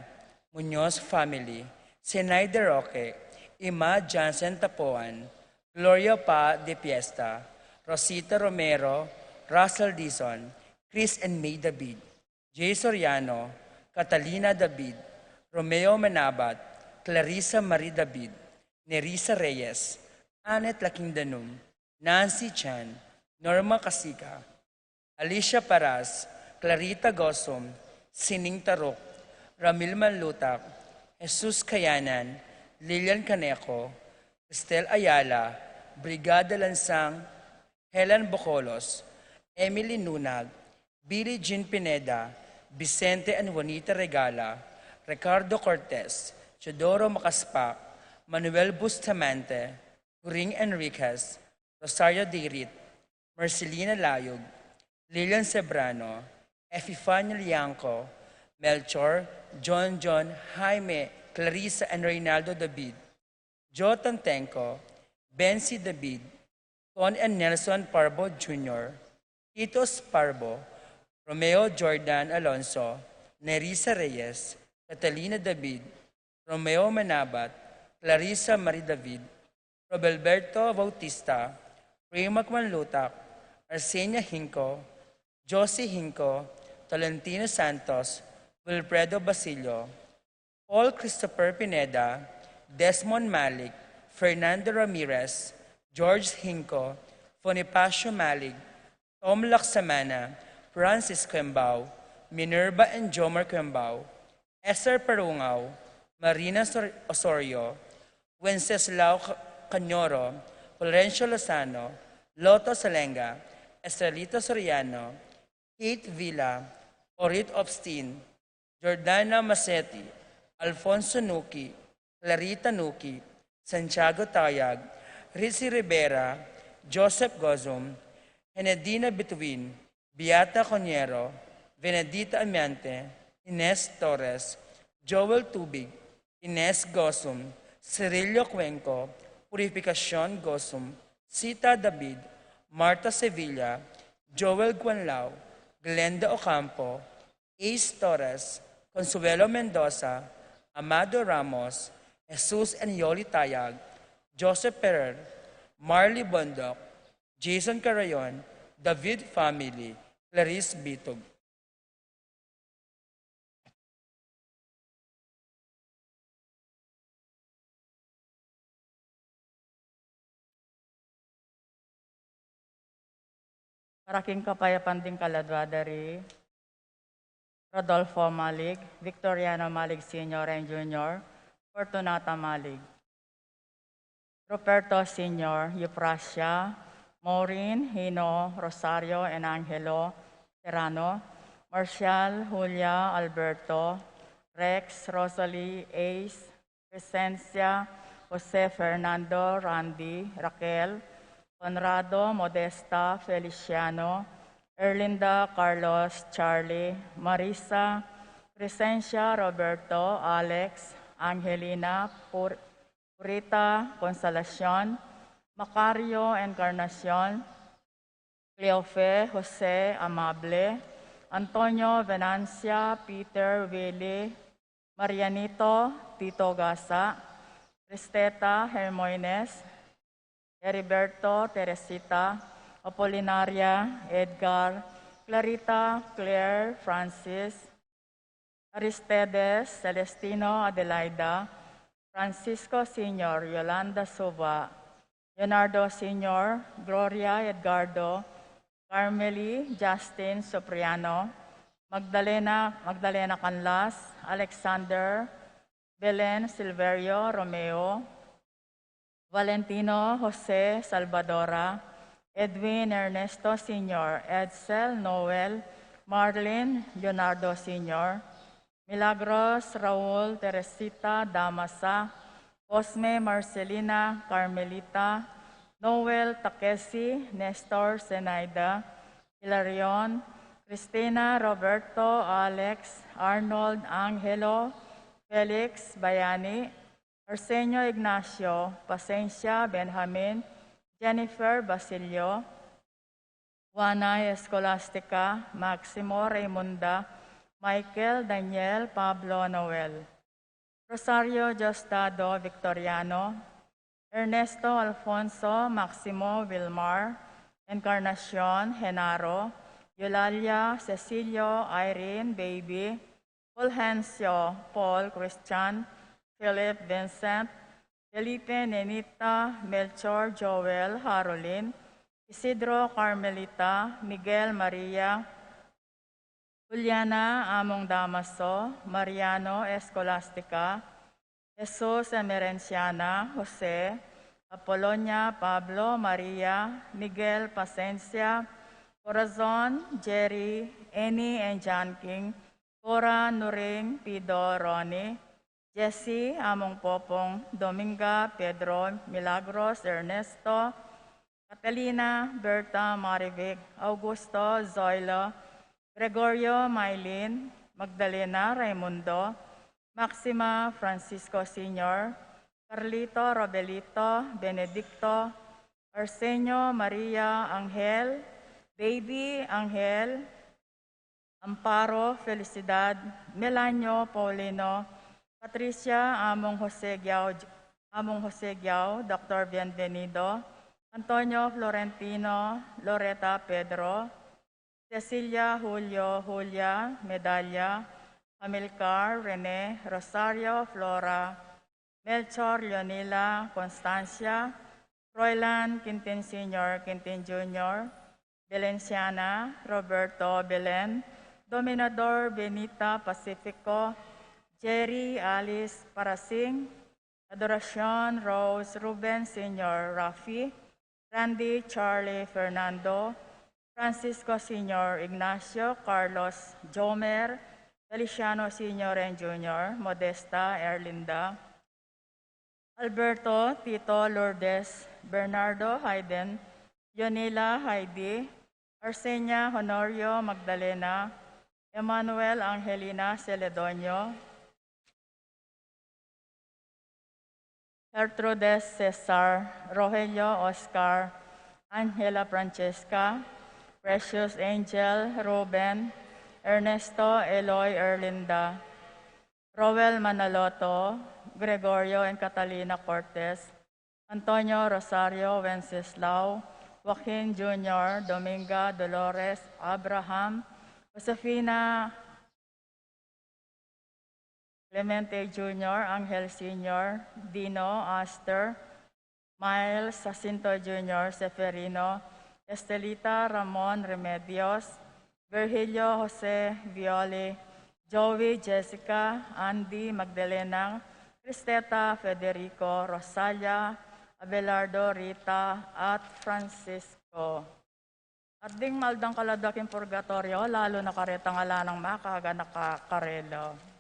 D: Muñoz family, Sinay De Roque, Ima Jansen Tapuan, Gloria Pa de Piesta, Rosita Romero, Russell Dizon, Chris and May David, Jay Soriano, Catalina David, Romeo Manabat, Clarissa Marie David, Nerissa Reyes, Annette Lakindanum, Nancy Chan, Norma Casika, Alicia Paras, Clarita Gosom, Sining Tarok, Ramil Manlutak, Jesus Kayanan, Lilian Caneco, Estel Ayala, Brigada Lansang, Helen Bocolos, Emily Nunag, Billie Jean Pineda, Vicente and Juanita Regala, Ricardo Cortez, Chodoro Macaspak, Manuel Bustamante, Huring Enriquez, Rosario Dirit, Marcelina Layog, Lilian Sebrano, Epifania Lianco, Melchor, John, Jaime, Clarissa and Reynaldo David, Joe Tantenco, Bensi David, Con and Nelson Parbo Jr., Titos Parbo, Romeo Jordan Alonso, Nerissa Reyes, Catalina David, Romeo Manabat, Clarissa Marie David, Robelberto Bautista, Prima Manlutak, Arsenia Hinco, Josie Hinco, Tolentino Santos, Wilfredo Basilio, Paul Christopher Pineda, Desmond Malik, Fernando Ramirez, George Hinco, Bonifacio Malig, Tom Laksamana, Francis Quembao, Minerva and Jomar Quembao, Esther Parungaw, Marina Osorio, Wenceslao Cañoro, Florencio Lozano, Loto Salenga, Estrelita Soriano, Kate Villa, Orit Obstin, Jordana Masetti, Alfonso Nuki, Clarita Nuki, Santiago Tayag, Rizzi Rivera, Joseph Gozum, Henedina Bituin, Beata Coniero, Benedita Amiante, Ines Torres, Joel Tubig, Ines Gosum, Cirillo Cuenco, Purificacion Gosum, Sita David, Marta Sevilla, Joel Guanlao, Glenda Ocampo, Ace Torres, Consuelo Mendoza, Amado Ramos, Jesus and Yoli Tayag, Joseph Ferrer, Marley Bondok, Jason Carayon, David Family, Clarice Bitog.
C: Paraking kapayapan din kaladwadari, Rodolfo Malig, Victoriano Malig Sr. and Jr., Fortunata Malig, Ruperto Sr., Euprasia, Maureen, Hino, Rosario, and Angelo Serrano, Marcial, Julia, Alberto, Rex, Rosalie, Ace, Presencia, Jose Fernando, Randy, Raquel, Conrado, Modesta, Feliciano, Erlinda, Carlos, Charlie, Marisa, Presencia, Roberto, Alex, Angelina, Purita, Consolacion, Macario, Encarnacion, Cleofe, Jose, Amable, Antonio, Venancia, Peter, Willie, Marianito, Tito Gasa, Cristeta, Hermoines, Heriberto, Teresita, Apolinaria, Edgar, Clarita, Claire, Francis, Aristedes, Celestino, Adelaida, Francisco Sr., Yolanda Suba, Leonardo Sr., Gloria Edgardo, Carmeli, Justin Sopriano, Magdalena Canlas, Alexander, Belen Silverio Romeo, Valentino Jose Salvadora, Edwin Ernesto Sr., Edsel Noel, Marlene Leonardo Sr., Milagros Raul Teresita Damasa, Cosme Marcelina Carmelita, Noel Takesi, Nestor Zenaida, Hilarion, Cristina Roberto, Alex, Arnold Angelo, Felix Bayani, Arsenio Ignacio, Pasencia Benjamin, Jennifer Basilio, Juana Escolastica, Maximo Raymunda, Michael Daniel Pablo Noel, Rosario Diosdado Victoriano, Ernesto Alfonso Maximo Vilmar, Encarnacion Genaro, Eulalia Cecilio Irene Baby, Fulgencio Paul Christian, Philip Vincent, Felipe Nenita, Melchor Joel Harolin, Isidro Carmelita, Miguel Maria, Juliana Among Damaso, Mariano Escolastica, Jesus Emerenciana, Jose, Apolonia Pablo Maria, Miguel Pasencia, Corazon, Jerry, Annie and John King, Cora Nuring, Pido Ronnie, Jesse Among Popong, Dominga, Pedro, Milagros, Ernesto, Catalina, Berta, Marivic, Augusto, Zoilo, Gregorio, Maylin, Magdalena, Raimundo, Maxima, Francisco Sr., Carlito, Robelito, Benedicto, Arsenio, Maria, Angel, Baby, Angel, Amparo, Felicidad, Melanio, Paulino, Patricia, Among Jose Giao, Dr. Bienvenido, Antonio Florentino, Loreta Pedro, Cecilia, Julio, Julia, Medalla, Amilcar, Rene, Rosario, Flora, Melchor, Leonila, Constancia, Roylan, Quintin Sr., Quintin Jr., Belenciana, Roberto, Belen, Dominador, Benita, Pacifico, Jerry, Alice, Parasing, Adoracion, Rose, Ruben Sr., Rafi, Randy, Charlie, Fernando, Francisco Sr., Ignacio, Carlos, Jomer, Feliciano Sr. and Jr., Modesta, Erlinda, Alberto, Tito, Lourdes, Bernardo, Hayden, Yonila, Heidi, Arsenia, Honorio, Magdalena, Emmanuel, Angelina, Celedonio, Gertrudes, Cesar, Rogelio, Oscar, Angela Francesca, Precious Angel, Ruben, Ernesto, Eloy, Erlinda, Roel Manaloto, Gregorio and Catalina Cortez, Antonio Rosario Wenceslao, Joaquin Jr., Dominga, Dolores, Abraham, Josefina Clemente Jr., Angel Sr., Dino, Aster, Miles Jacinto Jr., Seferino, Estelita Ramon Remedios, Virgilio Jose Violi, Joey Jessica, Andy Magdalena, Cristeta Federico, Rosalia, Abelardo Rita, at Francisco. At ding maldang kaladaking purgatorio, lalo na karetang ala ng makaga nakakarelo.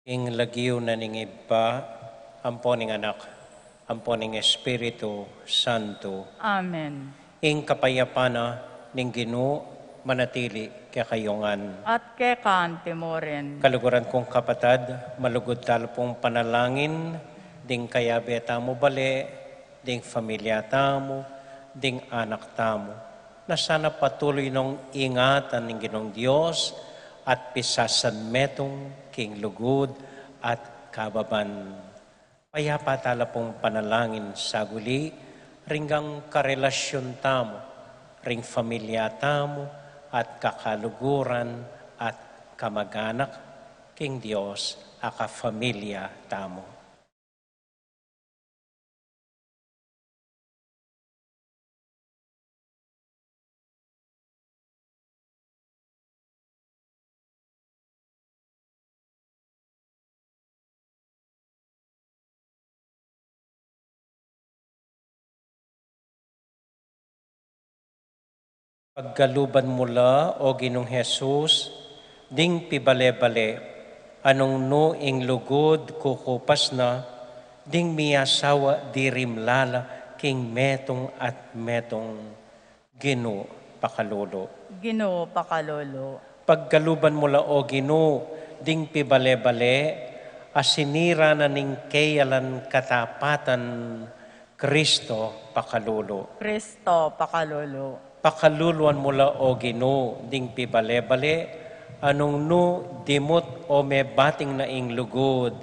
E: ing lagyo na ning iba, amponing anak, amponing Espiritu Santo,
C: Amen.
E: ing kapayapana ning Ginoo manatili kakayungan.
C: At quéca timorin.
E: Kaluguran kong kapatad, malugod talpong panalangin, ding kayabe tamo bali, ding familia tamo, ding anak tamo, na sana patuloy nung ingatan ng Ginoong Diyos at pisasan metong king lugod at kababan. Payapa talapong panalangin sa guli, ringgang karelasyon tamo, ring familia tamo, at kakaluguran at kamag-anak, king Diyos, aka familia tamo. Paggaluban mula o Ginong Jesus, ding pibale-bale, anong no ing lugod kukupas na, ding miyasawa dirimlala, king metong at metong Ginoo pakalolo.
C: Ginoo pakalolo.
E: Paggaluban mula o Ginoo, ding pibale-bale, asinira na ning kayalan katapatan, Kristo pakalolo.
C: Kristo pakalolo.
E: Pakaluluan mula o Ginoo, ding pibale-bale, anong no dimot o may bating na ing lugod,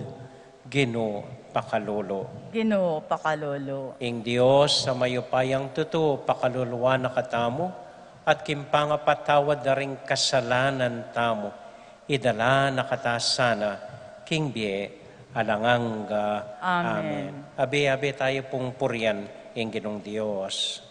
E: Ginoo pakalolo.
C: Ginoo pakalolo.
E: Ing Dios sa mayupayang tuto, pakaluluan na katamo, at kimpangapatawad na ring kasalanan tamo, idala na katasana, king bie, alanganga.
C: Amen.
E: Abi-abi tayo pong purian, ing Ginong Dios.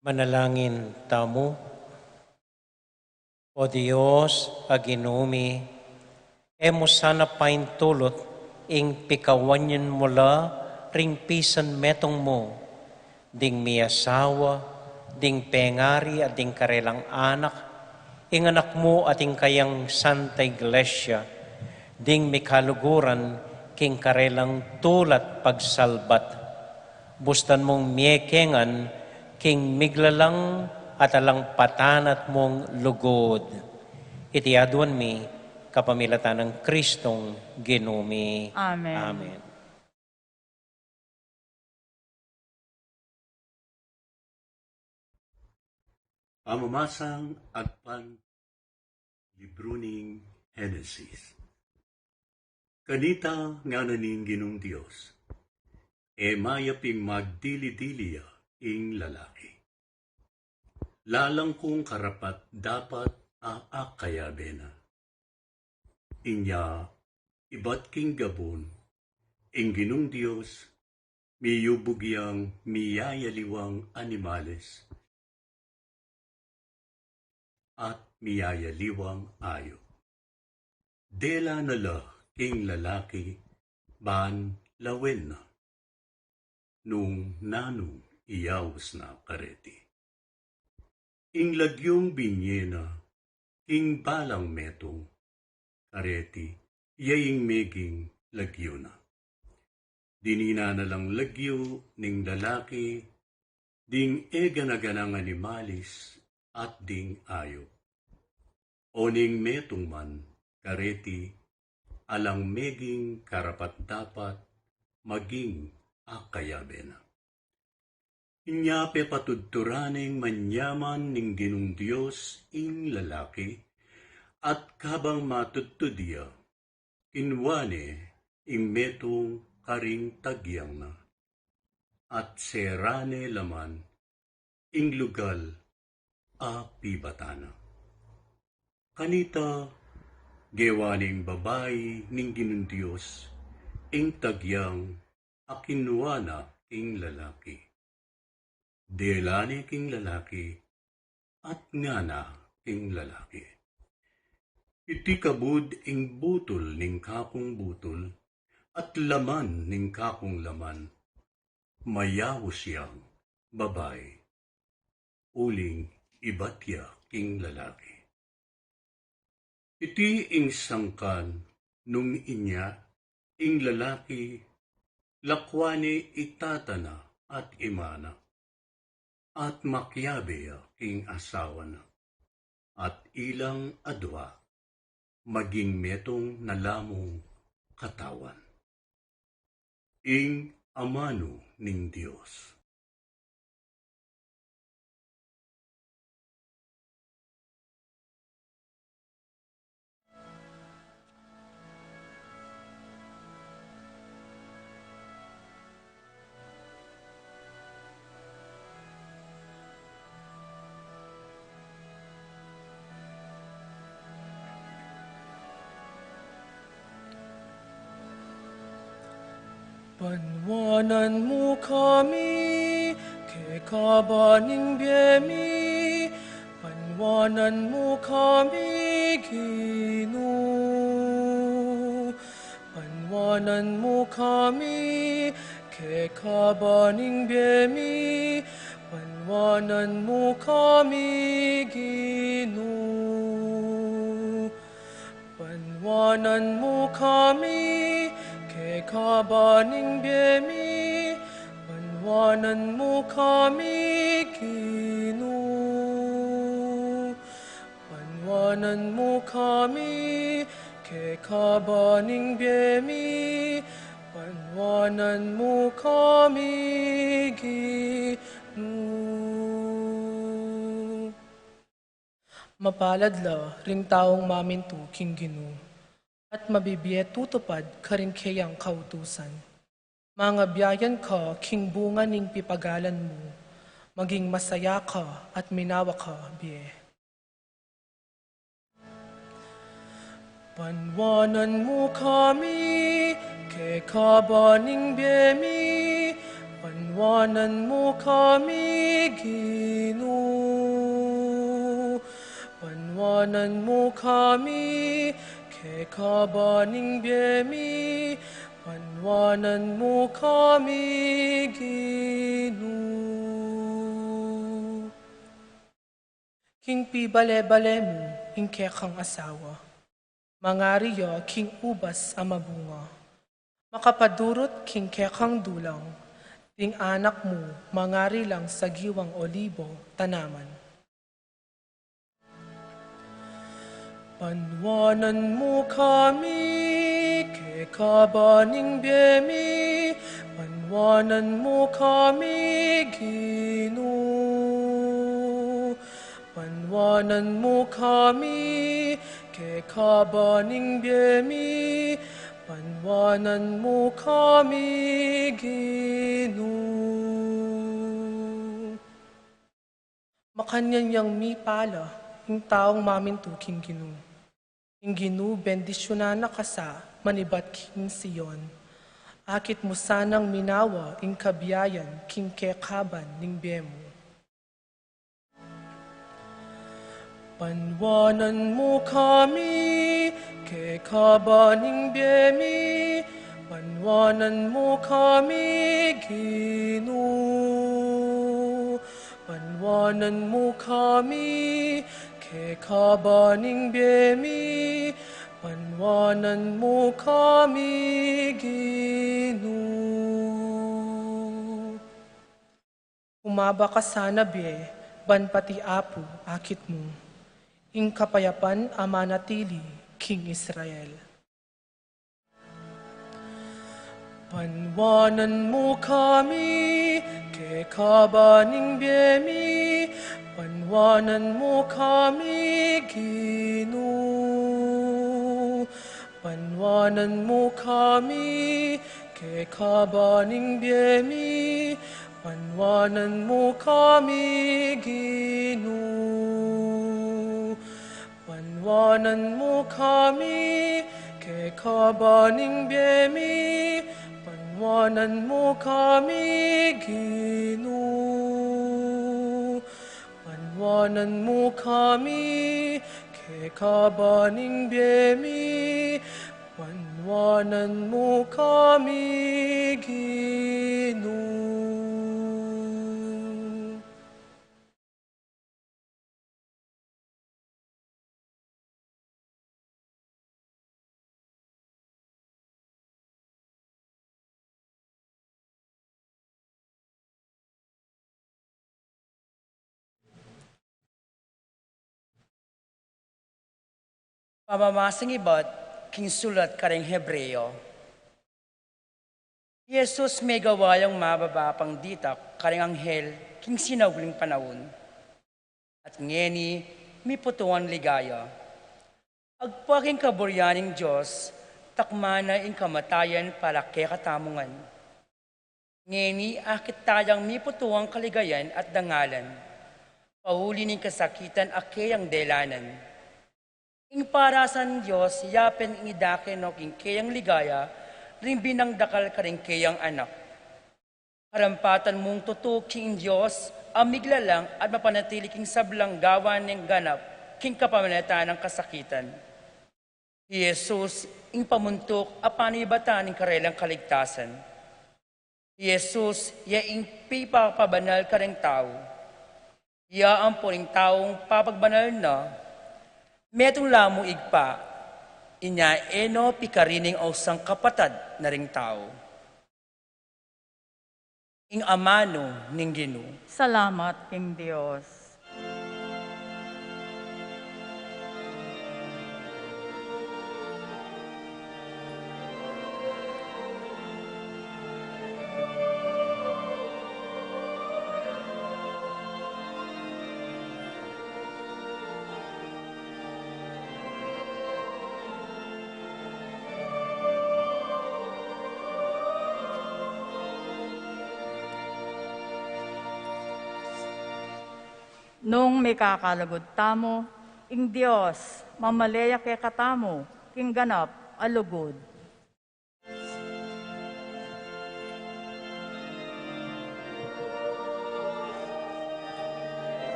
E: Manalangin tamo. O Diyos, aginumi, emo sana paintulot, ing pikawanyan mula, ring pisan metong mo, ding miyasawa, ding pengari at ding karelang anak, ing anak mo ating kayang Santa Iglesia, ding mikaluguran, king karelang tulat pagsalbat. Bustan mong miekengan, king miglalang at alang patanat mong lugod. Iti aduan mi, capamilatan ng Kristong ginumi.
C: Amen.
E: Amen.
F: Amamasang agpan libro ning Henesis. Kanita nga naning Ginong Dios, mayaping magdili-diliya ing lalaki. Lalang kong karapat dapat aakayabe na. Inya, iba't king gabon, ing Ginong Dios, miyubugyang miyayaliwang animales, at miyayaliwang ayo. Dela nala king lalaki, ban lawen na, nung nanong iyawas na kareti. Ing lagyong binyena, ing balang metong, kareti, iyaying meging lagyo na. Dinina na lang lagyo ning lalaki, ding eganaganang animalis, at ding ayo. Oning metong man, kareti, alang meging karapat dapat, maging akayabe na. Inyape patudturaning manyaman ning Ginong Dios ing lalaki, at kabang matudtudya, kinwane ing metong karing tagyang na, at serane laman ing lugal a pibatana. Kanita, gewaning babae ning Ginong Dios, ing tagyang akinwana ing lalaki. Delane king lalaki, at ngana king lalaki. Iti kabud ing butol ning kakong butol, at laman ning kakong laman, mayawo siyang babae. Uling ibatya king lalaki. Iti ing sangkan nung inya, ing lalaki, lakwani itatana at imana, at makyabe king asawa na, at ilang adwa, maging metong nalamong katawan. Ing amano ning Dios.
G: Panwanan mo kami, quéca baning biyemi, panwanan mo kami, Ginoo. Panwanan mo kami, quéca baning biyemi, panwanan mo kami, Ginoo. Panwanan mo kami, quéca baning biyemi, panwanan mo kami, Ginoo. Panwanan mo kami, quéca baning biyemi, panwanan mo kami, Ginoo. Mapalad la ring taong mamintu king Ginoo, at mabibiye tutupad karing kayang kautusan. Mga biyayan ka, king bunga ning pipagalan mo, maging masaya ka at minawa ka, biye. Panwanan mo kami, quéca ning biyemi, panwanan mo kami, Ginoo. Panwanan mo kami, quéca ning biyemi, panwanan mo kami, Ginoo. King pibale-bale mo, ing kekang asawa. Mangariyo, king ubas ang mabunga. Makapadurot, king kekang dulang. Ting anak mo, mangari lang sa giwang olibo, tanaman. Panwanan mo kami, quéca ning biyemi, panwanan mo kami, Ginoo. Panwanan mo kami, quéca ning biyemi, panwanan mo kami, Ginoo. Makanyang mi pala, ing taong mamintu king Ginoo. Ing Ginoo, bendisyonan na kasa, manibat king Siyon. Akit mo sanang minawa, ing kabiyayan, king kekaban ning biyemo. Panwanan mo kami, quéca ning biyemi, panwanan mo kami, Ginoo. Panwanan mo kami, quéca ning biyemi, panwanan mo kami, Ginoo. Umaba ka sana biye, ban pati apo, akit mo. Ing kapayapan amanatili, King Israel. Panwanan mo kami, quéca ning biyemi, panwanan mo kami, Ginoo. Panwanan mo kami, quéca ning biyemi, panwanan mo kami, Ginoo. Panwanan mo kami, quéca ning biyemi, panwanan mo kami, Ginoo. Panwanan mo kami, quéca ning biyemi, panwanan mo kami, Ginoo.
D: Pamamasang iba't king sulat karing Hebreo. Jesus may gawayang mababapang ditak karing anghel king sinawling Panaun. At ngeni may putuan ligaya. Agpaking kaburyaning Diyos, takmana ing kamatayan para kekatamungan. Ngeni akit tayang may putuang kaligayan at dangalan. Pauli ning kasakitan akeyang delanan. Ing parasan Diyos, yapen ing idake no king keyang ligaya, ring binang Dacal karing keyang anak. Harampatan mong tutuk king Diyos, amigla lang at mapanatili king sablang gawan ng ganap, king capamilatan ng kasakitan. Jesus, ing pamuntok, apano ibatan ng karelang kaligtasan. Jesus, ya ing pipapabanal karing tao. Ya ang puring taong papagbanal na, metong lamo igpa, inya eno pikarining ausang kapatad na ring tao. Ing amano ning Ginoo.
C: Salamat, King Diyos. Nung may kakalagod tamo, ing Diyos, mamaleya kay katamo, king ganap, alugod.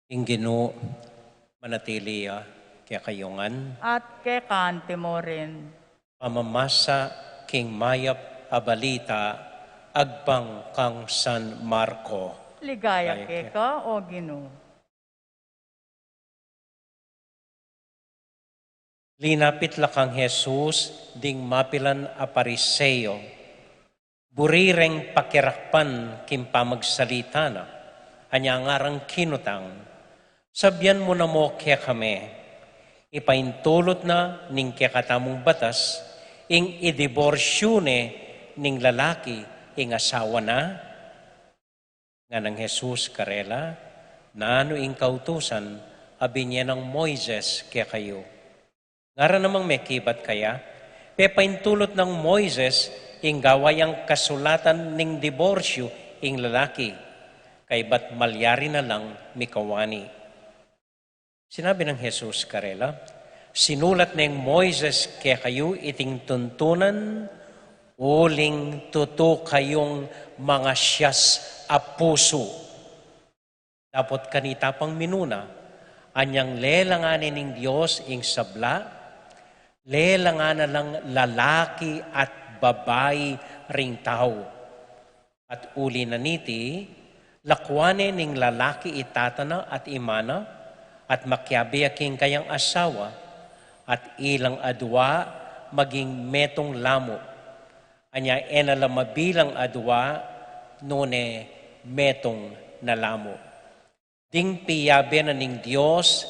E: Inginu manatili kaya kayungan,
C: at quéca timorin.
E: pamamasa king mayap abalita, agpang kang San Marco.
C: Ligaya
E: Ligaya,
C: quéca o Ginoo.
E: Linapit lakang Jesus, ding mapilan apariseo, burireng pakirakpan kimpamagsalita na, anyangarang kinutang, sabyan mo na mo kaya kami, ipaintulot na ning kaya katamong batas, ing idiborsyune ning lalaki, ing asawa na, nga ng Jesus karela, na ano ing kautusan, abi niya ng Moises kaya kayo. Ngara namang may kibat kaya, pepaintulot ng Moises, ing gawayang kasulatan ning diborsyo, ing lalaki, kay ba't maliari na lang mikawani. Sinabi ng Jesus karela, sinulat ng Moises kaya kayo iting tuntunan, uling tuto kayong mga siyas a puso. Dapat kanita pang minuna, anyang lelanganin ng Diyos ing sabla, lelanganan lang lalaki at babae ring tao. At uli na niti, lakwane ning lalaki itatana at imana, at makyabiyaking kayang asawa, at ilang adwa maging metong lamo. Anya enala mabilang adwa, nune metong nalamo. Ding piyabe na ning Diyos,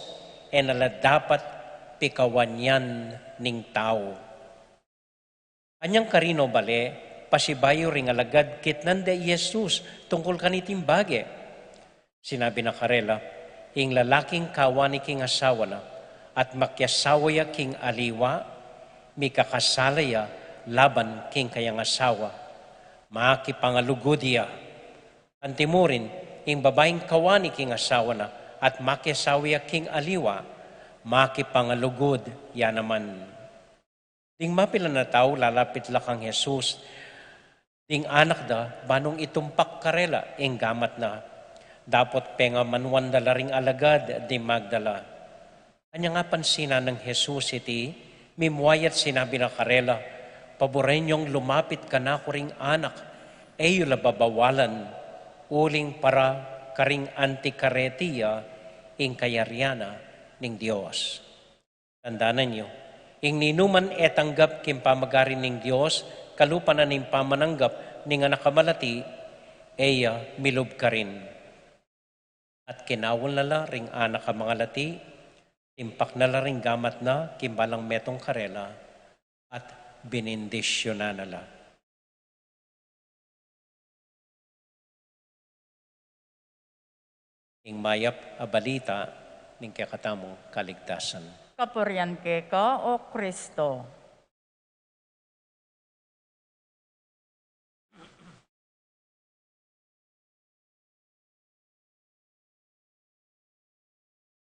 E: enala dapat pikawanyan ning tao. Anyang karino bale, pasibayo ring alagad kitnan de Jesus tungkol kaniting bage. Sinabi na karela, ing lalaking kawani king asawa na, at makyasawaya king aliwa, mikakasalaya laban king kayang asawa. Makipangalugudya. Antimurin, ing babaeng kawani king asawa na, at makyasawaya king aliwa, makipangalugod yan naman. Ding mapila na tao, lalapit lakang Jesus, ding anak da, banong itumpak karela, ing gamat na, dapat penga manuan dala ring alagad, di magdala. Anya nga pansina ng Jesus iti, mimwayat sinabi na karela, paborenyong lumapit ka na ko ring anak, eyo lababawalan, uling para karing antikaretiya, ing kayaryana ning Diyos. Tandaanan nyo, ing ninuman etanggap kimpamagarin ning Diyos, kalupa na ning pamananggap ning anak kamalati, eya milob ka rin. At kinawal nala ring anak ka mga lati, impak nala ring gamat na kimbalang metong karela, at binindisyon na nala. Ing mayap a balita ning kakatamong kaligtasan.
C: Kapurian quéca o Kristo.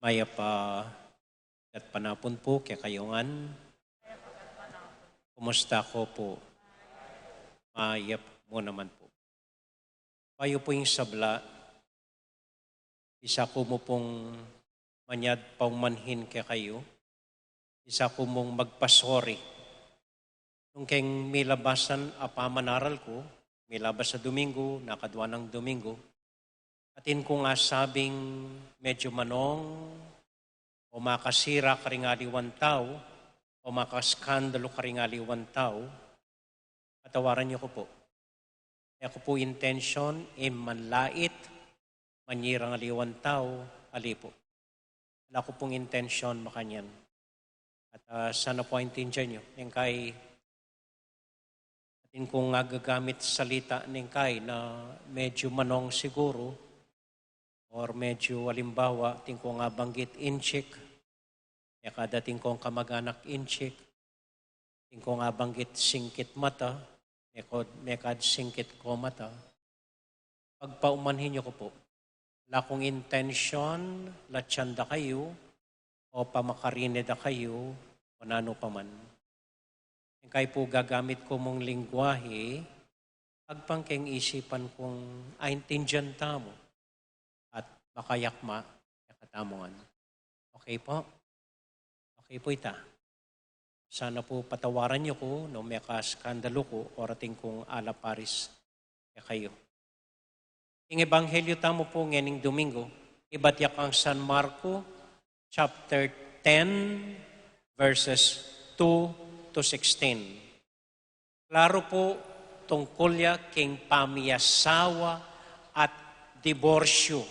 E: Mayap at panapon po kaya kayungan. Kumusta ko po? Mayap mo naman po. Payo po yung sabla, isa ko mo pong manyad paumanhin kaya kayo, isa ko mong magpasori. Nung keng milabasan apamanaral ko, milabas sa Domingo, nakadwa ng Domingo, atin ko nga sabing medyo manong, o makasira karingaliwan tao, o makaskandalo karingaliwan tao, patawaran niyo ko po. Ako po intention, manlait, manyirang aliwan tao, alipo. Wala ko pong intention makanyan. At sana po intindihan nyo, yung kay, atin kong gagamit salita ng kay na medyo manong siguro, or medyo halimbawa, atin ko nga banggit inchik, kaya kadating kong kamag-anak inchik, atin ko nga banggit singkit mata, mekad singkit ko mata. Pagpaumanhin nyo ko po, wala kong intention, latyanda kayo, o pamakarineda kayo, o nano pa man. Kaya po gagamit ko mong lingwahe, pagpangkeng isipan kong aintindihan tamo, at makayakma, tamongan. Okay po? Okay po ita. Sana po patawaran niyo ko no may kaskandalo ko orating kong alaparis kayo. Ing ebanghelyo tamo po ngening Domingo, ibatyak ang San Marco, chapter 10, verses 2 to 16. Klaro po tungkol ya king pamiyasawa at diborsyo.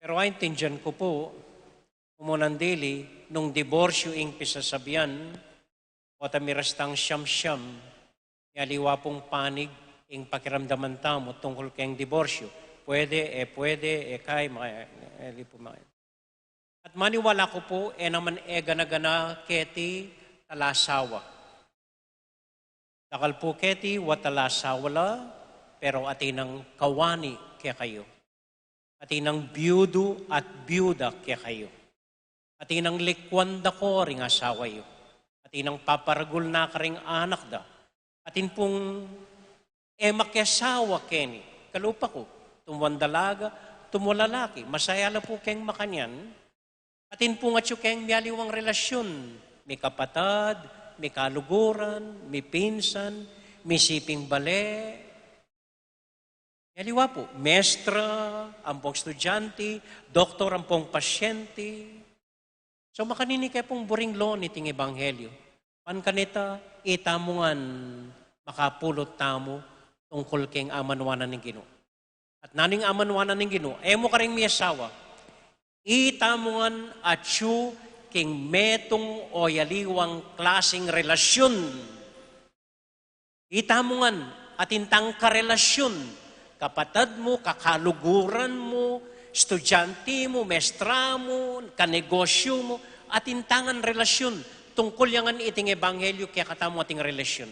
E: Pero aintindihan ko po, umunandili, nung diborsyo ing pisasabihan, o tamirastang siyam-siyam, yaliwa pong panig ing pakiramdaman tamo tungkol kayong diborsyo. Pwede, kay, At maniwala ko po, naman gana-gana keti talasawa. Dacal po keti watalasawala, pero atinang kawani kaya kayo. Atinang biyudo at biyuda kaya kayo. Atinang likwanda ko ring asawa yo. Atinang paparagul na ka ring anak da. Atin pong makyasawa keni. Kalupa ko, tumuan dalaga, tumulalaki. Masaya la po kayong makanyan. Atin pong atyo kayong miyaliwang relasyon. May kapatad, may kaluguran, may pinsan, may siping bale. Yaliwa po, mestra, ampong estudyante, doktor, ampong pasyente. So makanini kaya pong buring lo niting ebanghelyo. Pan kanita, itamungan, makapulot tamo, tungkol keng amanwanan ng Ginoo. At naning amanwanan ng Ginoo, mo ka rin may asawa, itamungan at siyo king metong o yaliwang klaseng relasyon. Itamungan at intang karelasyon. Kapatad mo, kakaluguran mo, estudyante mo, mestra mo, kanegosyo mo, at intangan relasyon. Tungkol yangan iting ebanghelyo kaya katamo ating relasyon.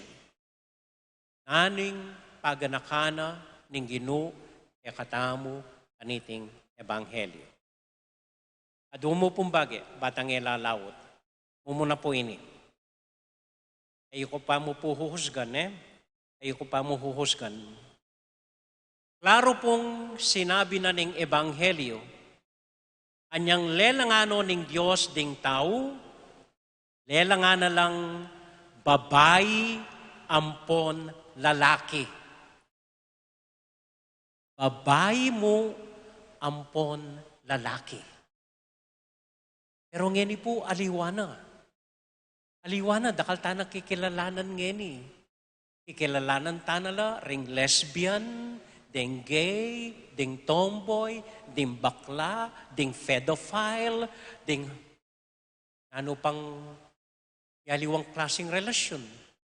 E: Naning paganakana ning Ginoo kaya katamo aniting ebanghelyo. Adumo pong bagi, batang ilalawot. Mumuna po ini. Ayoko pa mo po huhusgan, Ayoko pa mo huhusgan. Klaro pong sinabi na ning ebanghelyo, anyang lelangano ning Diyos ding tao, lelangana lang babae ampon lalaki. Babae mo ampon lalaki. Pero ngeni po, aliwana. Aliwana, dakal tanang kikilalanan ngeni. Kikilalanan tanala, ring lesbian, ding gay, ding tomboy, ding bakla, ding pedophile, ding ano pang yaliwang klaseng relasyon.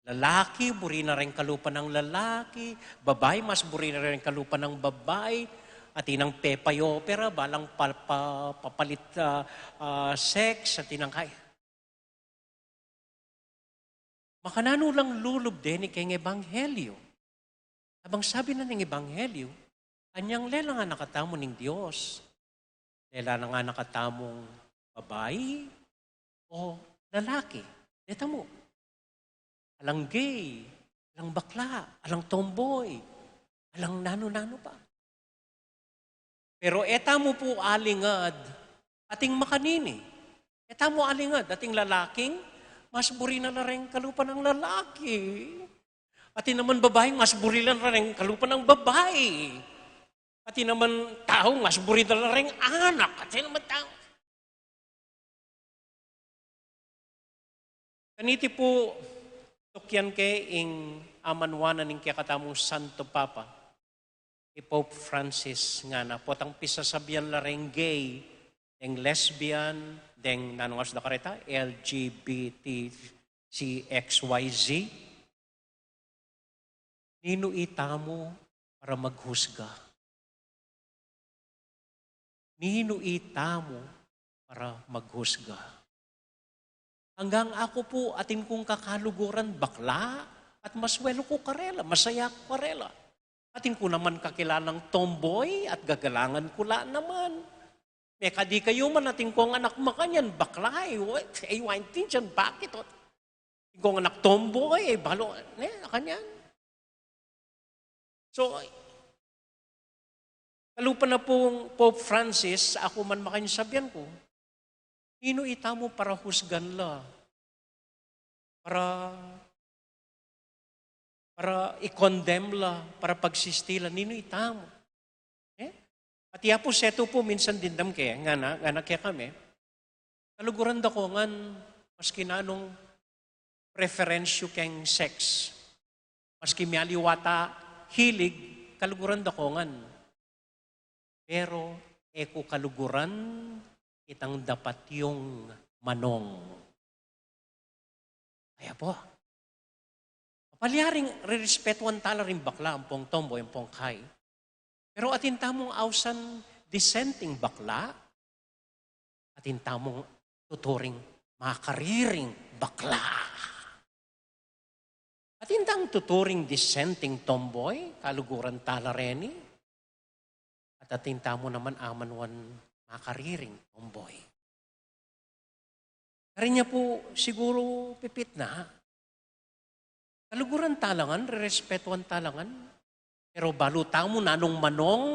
E: Lalaki, buri na rin kalupa ng lalaki. Babae, mas buri na rin kalupa ng babae. At inang pepay opera, balang papalit sex, at inang kaya. Makanano lang lulub din kay ebanghelyo. Abang sabi na ng ebanghelyo, anyang lela nga nakatamo ng Diyos. Lela na nga nakatamong babae o lalaki. Deta mo. Alang gay, alang bakla, alang tomboy, alang nano-nano pa. Pero eta mo po alingad, ating makanini. Eta mo alingad, ating lalaking, mas buri na rin kalupa ng lalaki. Ating naman babaeng, mas buri na rin kalupa ng babae. Ating naman tao, mas buri na rin anak. Ating naman tao. Kaniti po, tukyan kay ing amanwanan ng kakatamong Santo Papa. Pope Francis nga na potang pisasabihan la ring gay, deng lesbian, deng nanungas na kareta, LGBTQXYZ. Nino itamo para maghusga. Nino itamo para maghusga. Hanggang ako po atin kong kakaluguran bakla at maswelo ko karela, masaya ko karela. Atin ko naman kakilalang tomboy at gagalangan ko la naman. May kadi kayo man atin kong anak makanyan, bakla waintin dyan, bakit? Kung anak tomboy, balo, kanyan. So, Kalupa na pong Pope Francis, ako man makinsabyan ko, ino ita mo para husgan la, para i-condemn la, para pagsistila, nino ita mo. At iya po seto po minsan dindam kaya, nga kaya kami, kaluguran da ko ngan, maski na anong preferensyo keng sex, maski mialiwata hilig, kaluguran da ko ngan. Pero, eko kaluguran, itang dapat yung manong. Kaya po, paliaring re-respetuan tala rin bakla, ang pong tomboy, ang pong kay. Pero atin tamong ausan dissenting bakla, atin tamong tuturing makariring bakla. Atin tamong tuturing dissenting tomboy, kaluguran tala reni, at atin tamo naman amanwan makariring tomboy. Kaya niya po siguro pipit na, kaluguran talangan, re-respetuan talangan, pero balutang mo nanong manong,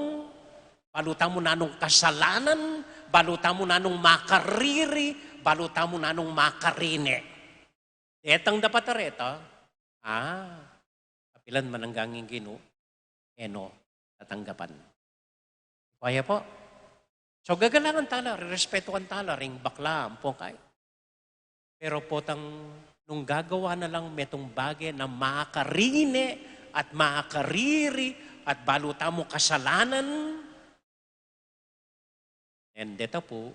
E: balutang mo nanong kasalanan, balutang mo nanong makariri, balutang mo nanong makarine. Etang dapat areta, kapilan manangganging gino, eno, tatanggapan. Kaya po. So gagalangan tala, respetuhan tala, ring bakla, ampong kay. Pero po nung gagawa na lang metong bagay na makarine, at makakariri, at baluta mo kasalanan. And dito po,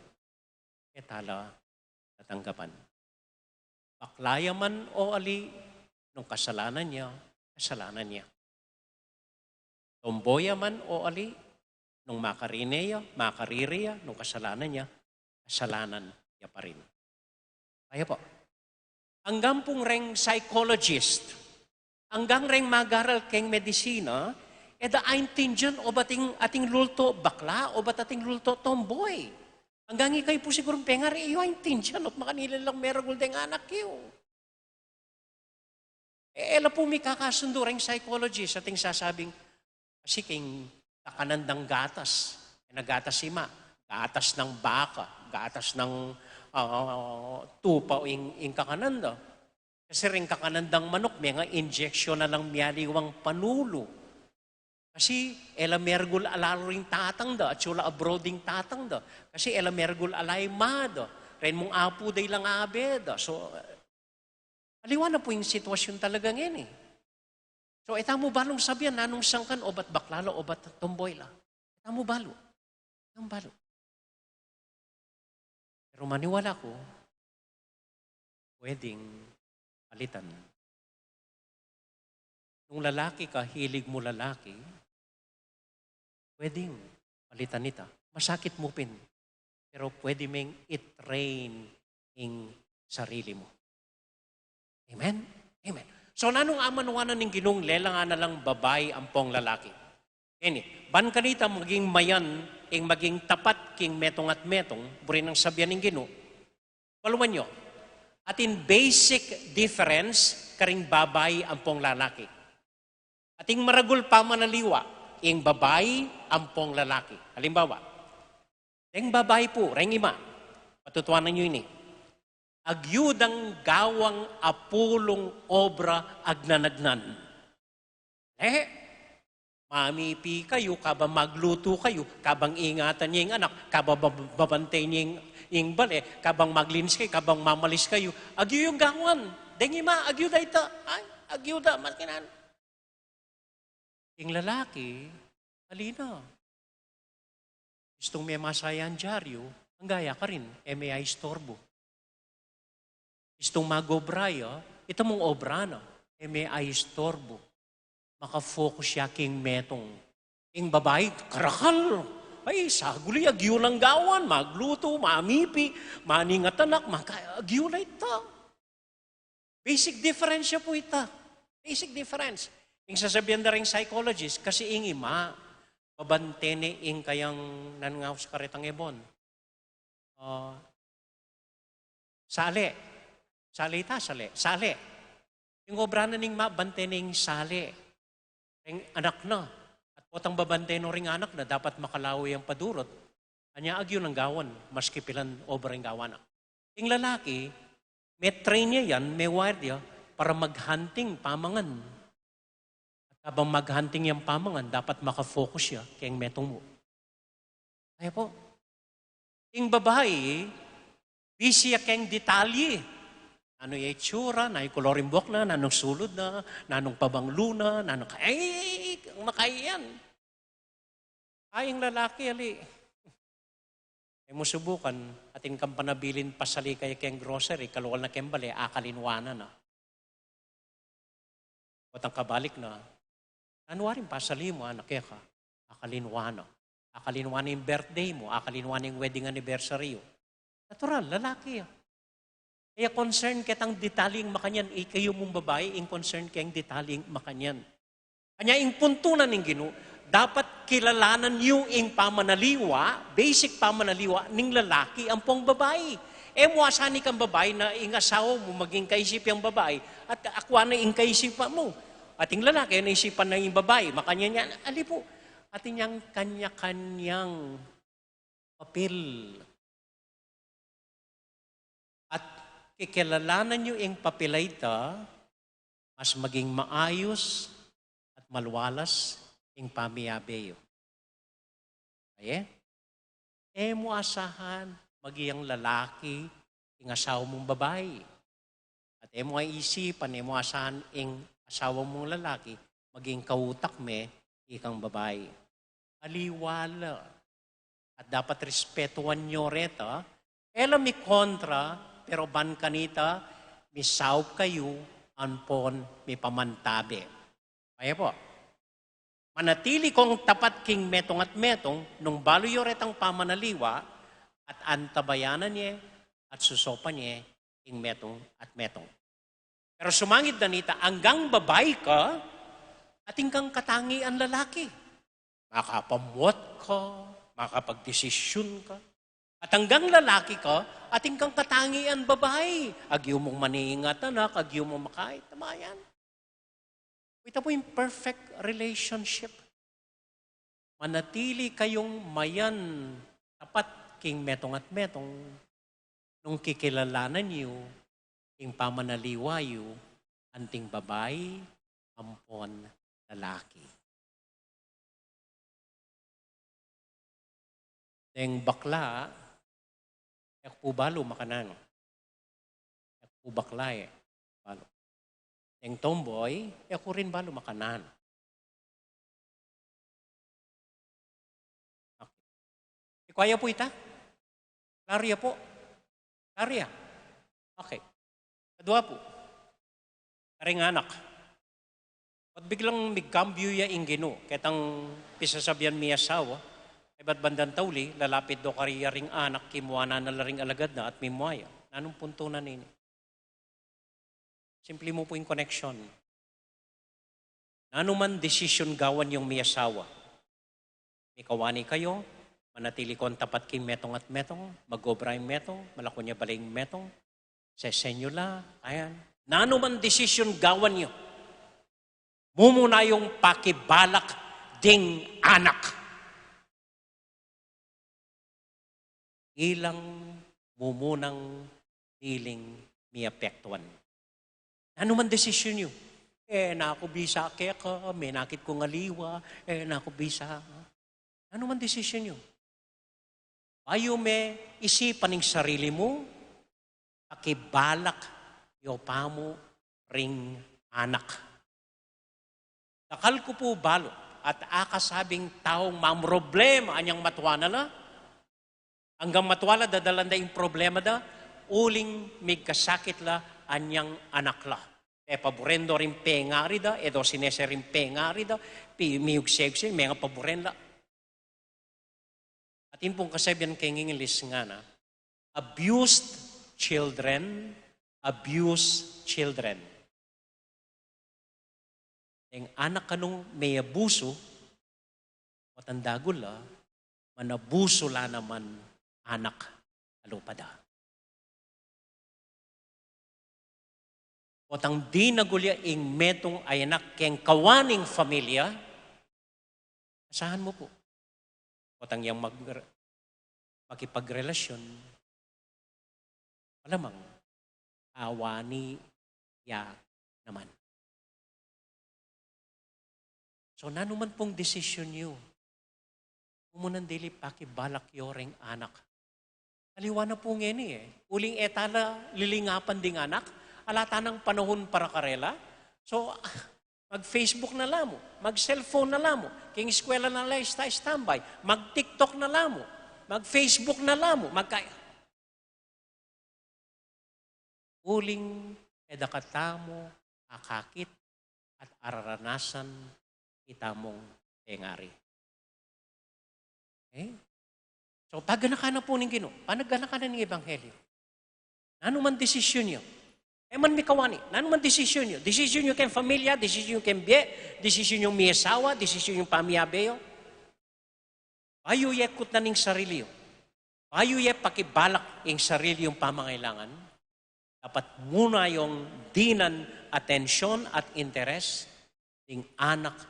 E: etala natanggapan. Baklaya man o ali, nung kasalanan niya, kasalanan niya. Tomboya man o ali, nung makariri niya, nung kasalanan niya, kasalanan niya pa rin. Kaya po, hanggang pong reng psychologist, hanggang reng magaral keng medisina, eda aintindihan o ating lulto bakla o bat ating lulto tomboy. Hanggang ikay po siguro pengar, iyo aintindihan at makanila lang meragul deng anak iyo. Ela po may kakasundo reng psychologist ating sasabing, kasi king kakanandang gatas, nagatas sima, gatas ng baka, gatas ng tupa o ing kakananda. Kasi rin kakanandang manok, may nga injection na lang miyaliwang panulo. Kasi ela mergul alalo rin tatang da, at sula abroading tatang da. Kasi ela mergul alay mada, rin mong apo day lang abeda. So, aliwan na po yung sitwasyon talaga ngayon eh. So, eta mo balong sabihan, nanong sangkan, o ba't baklala, o ba't tomboy la. Eta mo balo. Ang balo. Pero maniwala ko, pwedeng palitan. Nung lalaki ka, hilig mo lalaki, pwedeng palitan nita. Masakit mo pin. Pero pwede mong i-train ang sarili mo. Amen? Amen. So, nanong amanuanan ng ginong lelangan na lang babay ang pong lalaki. Ban kanita maging mayan, maging tapat king metong at metong, burin ang sabyan ng gino. Paluman nyo, atin basic difference, karing babay ang pong lalaki. Ating maragul pa manaliwa, ing babay ang pong lalaki. Halimbawa, ing babay po, ring ima, patutuanan nyo ini, agyudang gawang apulong obra agnanagnan. Mamipi kayo, kabang magluto kayo, kabang ingatan niya yung anak, kabang babantay niya yung bale, kabang maglinis kayo, kabang mamalis kayo, agyo yung gawan. Dengi ma, agyo da ita. Ay, agyo da, makinan. Yung lalaki, halina. Gustong may masaya ang dyaryo, ang gaya ka rin, may istorbo. Gustong magobraya, ito mong obra na, may istorbo. Makafocus siya king metong. Ing babae, karakal. Ay, saguli, agyo lang gawan, magluto, mamipi, maningat anak, agyo na ito. Basic difference siya po ito. Basic difference. Ing sasabihan na rin psychologist, kasi ing ima, pabantene ing kayang nanangaws karitang ebon. Sale. Yung obra na ning mabantene ing sale. Ang anak na. At Otang babantay no ring anak na dapat makalawi ang padurot. Anya agyo ng gawan, maski pilan over ang gawan. Yung lalaki, may train niya yan, may wire niya, para maghunting pamangan. At habang maghunting yung pamangan, dapat makafocus siya kayang metong mo. Kaya po, yung babae, busy kayang detalye. Ano yung itsura, na yung coloring book na, nanong sulod na, nanong pabanglo na, nanong makayan. Ayong lalaki, ali. Ay mo subukan, atin kang panabilin pasali kayo kayang grocery, kalukal na kembali, akalinwana na. Otang kabalik na, anuwarin pasali mo, anak ka, akalinwana. Akalinwana yung birthday mo, akalinwana yung wedding anniversary mo. Natural, lalaki. Kaya concern kitang detaling makanyan, kayo mong babae, in concern kayang detaling makanyan. Kanya yung punto na ng Ginoo, dapat kilalanan niyo yung pamanaliwa, basic pamanaliwa ng lalaki ang pong babae. Mo asani kang babae na yung asawa mo maging kaisip yung babae at akwa na yung kaisipan mo. At yung lalaki, naisipan na yung babae, makanya niya, ali po, atin yung kanya-kanyang papel. At kikilalanan niyo yung papel ita, mas maging maayos at malwalas yung pamiyabeyo. Kaya? Mo asahan, magiyang lalaki, yung asawa mong babae. At mo ay isipan, mo asahan yung asawa mong lalaki, maging kautak me, ikang babae. Aliwala. At dapat respetuan nyo reta. Ela mi kontra, pero ban kanita, mi saup kayo, anpon mi pamantabe. Kaya po, manatili kong tapat king metong at metong, nung balo yoretang pamanaliwa, at antabayanan niya, at susopan niya, king metong at metong. Pero sumangit na nita, hanggang babae ka, ating kang katangi ang lalaki. Makapamuot ka, makapagdesisyon ka. At hanggang lalaki ka, ating kang katangi ang babae. Agyo mong maniingat anak, agyo mong makait. Tama yan. Ito po yung perfect relationship. Manatili kayong mayan, tapat king metong at metong, nung kikilalanan niyo, king pamanaliwa yu, anting babae, ampon, lalaki. Deng bakla, yak po balo makanan. Yak po bakla balo. Deng tomboy, yak po rin balo makanan. Okay. Kaya po ita? Larya po? Larya? Okay. Kadua po. Karing anak. At biglang migkambyo ya ingino. Ketang pisasabihan miya sawa. Ay ba't bandang tauli, lalapit do kariya ring anak, kimuana na laring alagad na at mimuaya. Anong punto na nini? Simple mo po yung connection. Ano man desisyon gawan yung miyasawa. May kawani kayo, manatili ko ang tapat king metong at metong, mag-obra yung metong, malako niya baling metong, sesenyo la, ayan. Na ano man desisyon gawan nyo, mumuna yung pakibalak ding anak. Ilang mumunang feeling miapektuan. Ano man desisyon nyo? Nakubisa quéca, may nakit kong aliwa, nakubisa. Ano man desisyon nyo? Ayaw may isipan ng sarili mo, pakibalak, yopa mo, ring anak. Dacal ko po balo, at akasabing taong mamroblema anyang matwana na, hanggang matwala dadalanda yung problema da, uling may kasakit la anyang anak la. Paborendo rin pengari da, edo sinese rin pengari da, miyugsegse, may nga paboren la. At yun pong kasabihan kay English nga na, abused children, abuse children. Yung anak kanong may abuso, matandagol la, manabuso la naman anak alupada. Otang di nagulya ing metong ay anak keng kawaning familia, Asahan mo po. Otang yang makipagrelasyon, malamang awani ya naman. So, nanuman pong desisyon niyo, umunan dili pakibalak yoreng anak. Aliwa na po ngeni Uling etala lilingapan ding anak, alata ng panahon para karela. So, mag-Facebook na lamo, mag-cellphone na lamo, king eskwela na lang standby, mag-TikTok na lamo, mag-Facebook na lamo, uling edakatamo, akakit, at araranasan itamong tengari. Okay? So, pagganakanan po ng Ginoo, panagganakanan ng Ebanghelyo, ano man desisyon niyo, man mikawani, ano man desisyon niyo? Desisyon niyo kayong familia, desisyon niyo kayong biye, desisyon niyo miyasawa, desisyon niyo pamiyabeyo. Payuyekot na ning sarili yo. Payuyek pakibalak yung sarili yung pamangailangan. Dapat muna yung dinan, atensyon at interes ng anak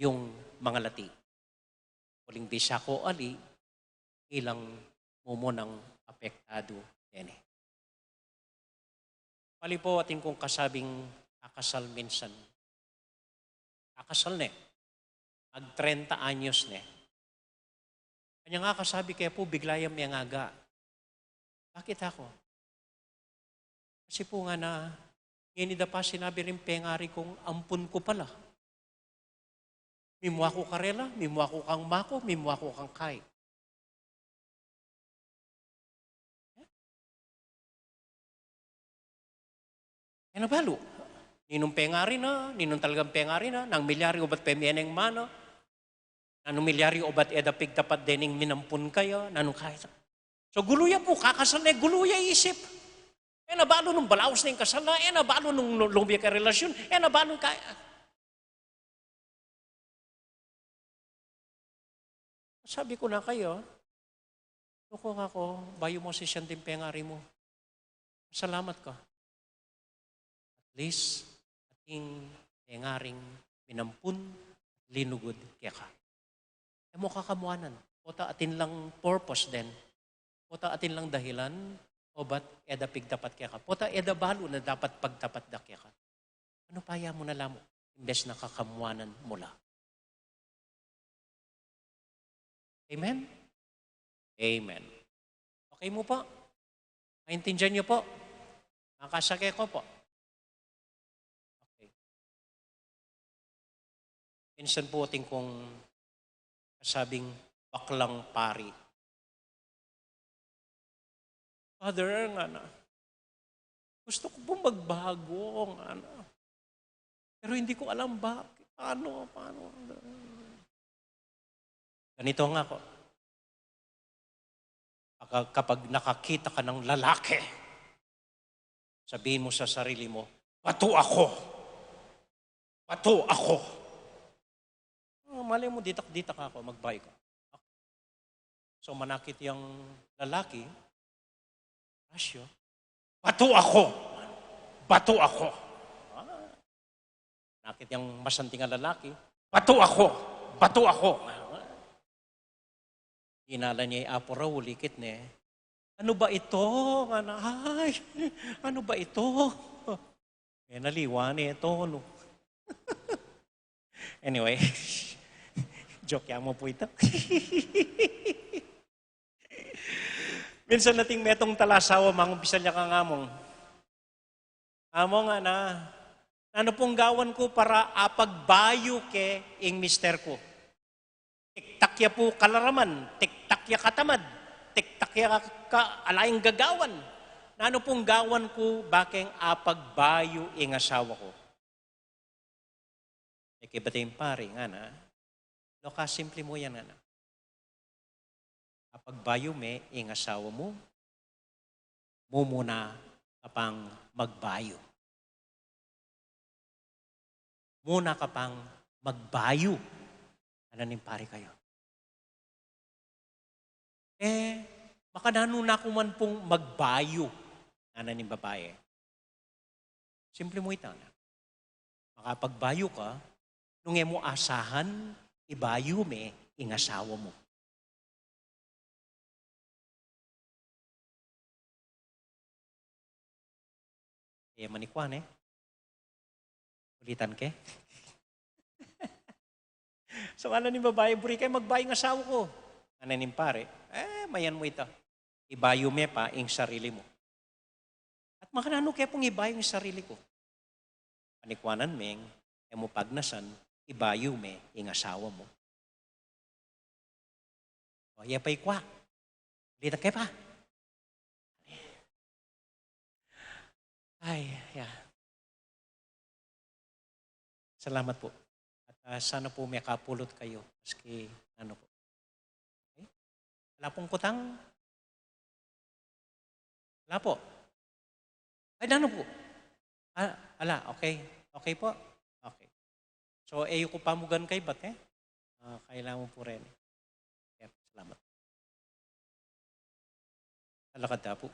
E: yung mga lati. Uling bisa ko ali, ilang mumunang apektado din Pali po atin kong kasabing kakasal minsan. Kakasal Mag-30 anyos Kanya nga kasabi kaya po biglayam yung aga. Bakit ako? Kasi po nga na, nginida pa sinabi rin pengari kong ampun ko pala. Mimwa ko karela, mimwa ko kang mako, mimwa ko kang kay. Yan balo. Ninong pengari na, ninong talagang pengari na, nang milyari obat pemieneng mana, nanong milyari obat edapig tapat dening minampun kayo, nanong kahit. So guluya po, kakasal guluya isip. Nabalo nung balaos na yung kasal na, nabalo nung lumbiya ka relasyon, nabalo ka. Sabi ko na kayo, lukong ako, bayo mo si Shantim pengari mo. Salamat ka. At least, ating tengaring minampun, linugod quéca. Mo kakamuanan. Pota atin lang purpose din. Pota atin lang dahilan, o ba't edapig tapat quéca. Pota edabalo na dapat pagtapat da quéca. Ano paya mo na lamo? Imbes na kakamuanan mula. Amen? Amen. Okay mo po? Maintindihan niyo po? Nakasake ko po. Minsan po ating kong kasabing baklang pari. Father, nga na, gusto ko pong magbago, nga na. Pero hindi ko alam bakit. Paano? Ganito nga ko. Kapag nakakita ka ng lalaki, sabihin mo sa sarili mo, pato ako. Pato ako. Mali mo, ditak-ditak ako, mag-buy ko. So manakit yung lalaki, rasyo, bato ako! Bato ako! Nakit yung masanting lalaki, bato ako! Bato ako! Inala niya yung apo Raul, likit ano ba ito? Ay, ano ba ito? Naliwa ito, no? Anyway, joke mo po ito. Minsan nating metong talasawa, mangumpisal niya kang among. Among ano pong gawan ko para apagbayo ke ing mister ko. Tiktakya po kalaraman, tiktakya katamad, tiktakya ka alayang gagawan. Ano pong gawan ko bakeng apagbayo ing asawa ko. Ikibatay pari, nga na. Loka, simple mo yan, nga na. Kapag bayo ing asawa mo, muna kapang magbayo. Muna kapang magbayo. Ano ning pari kayo? Baka nanuna ko man pong magbayo. Ano ning babae? Simple mo ito, na. Makapagbayo ka, nung mo asahan, ibayo ing asawa mo. Kaya manikwan ulitan ke. So ano ni babae, buri kayo magbayong asawa ko. Ano ni pare, mayan mo ito. Ibayo me pa ing sarili mo. At makanano kaya pong ibayo yung sarili ko. Panikwanan meng, mo pagnasan, ibayo me ing asawa mo. O, iya pa'y kwa. Ulitan kayo pa. Ay, yeah. Salamat po. At sana po may kapulot kayo. Maski, ano po. Okay? Wala pong kutang. Wala po. Ay, ano po? Ala, okay. Okay po? Okay. So, ko pamugan kay bat kailangan mo po rin. Yeah, salamat. Alakad na po.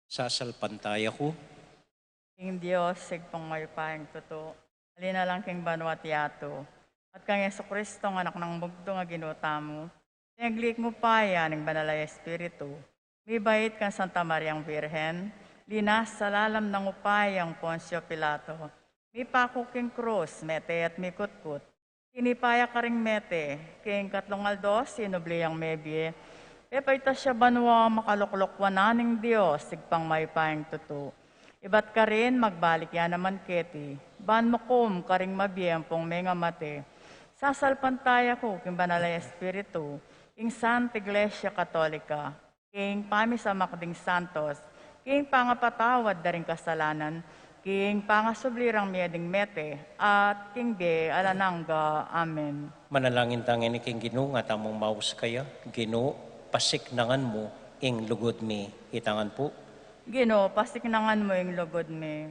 E: Sasalpantaya ko.
C: King Diyos, sigpang may pahing totoo. Alina lang king banwat yato. At kang Yeso Kristo, anak ng bugto nga ginuta mo. Tinaglik mo pa yan, ng banalay espiritu. May bait kang Santa Mariang Virhen. Linas sa lalam ng upayang Poncio Pilato. May pako king krus, mete at may kutkut. Tinipaya ka ring mete, king katlongaldo, sinubliyang mebye. Epayta siya banwa makaluklokwa naning Diyos, sigpang may pahing totoo. Iba't ka rin, magbalik yan naman keti. Ban mo kum, karing mabiyempong may nga mate. Sasalpantaya ko, king banalay espiritu, king Santa Iglesia Katolika, king Pamisa Makding Santos, king pangapatawad da rin kasalanan, king pangasublirang miyading mete, at king be alanangga. Amen.
E: Manalangin tangin ni king Ginoo nga tamong maus kaya. Ginoo, pasiknangan mo ing lugod mi. Itangan po.
C: Ginoo, pasiknangan mo yung lugod mi.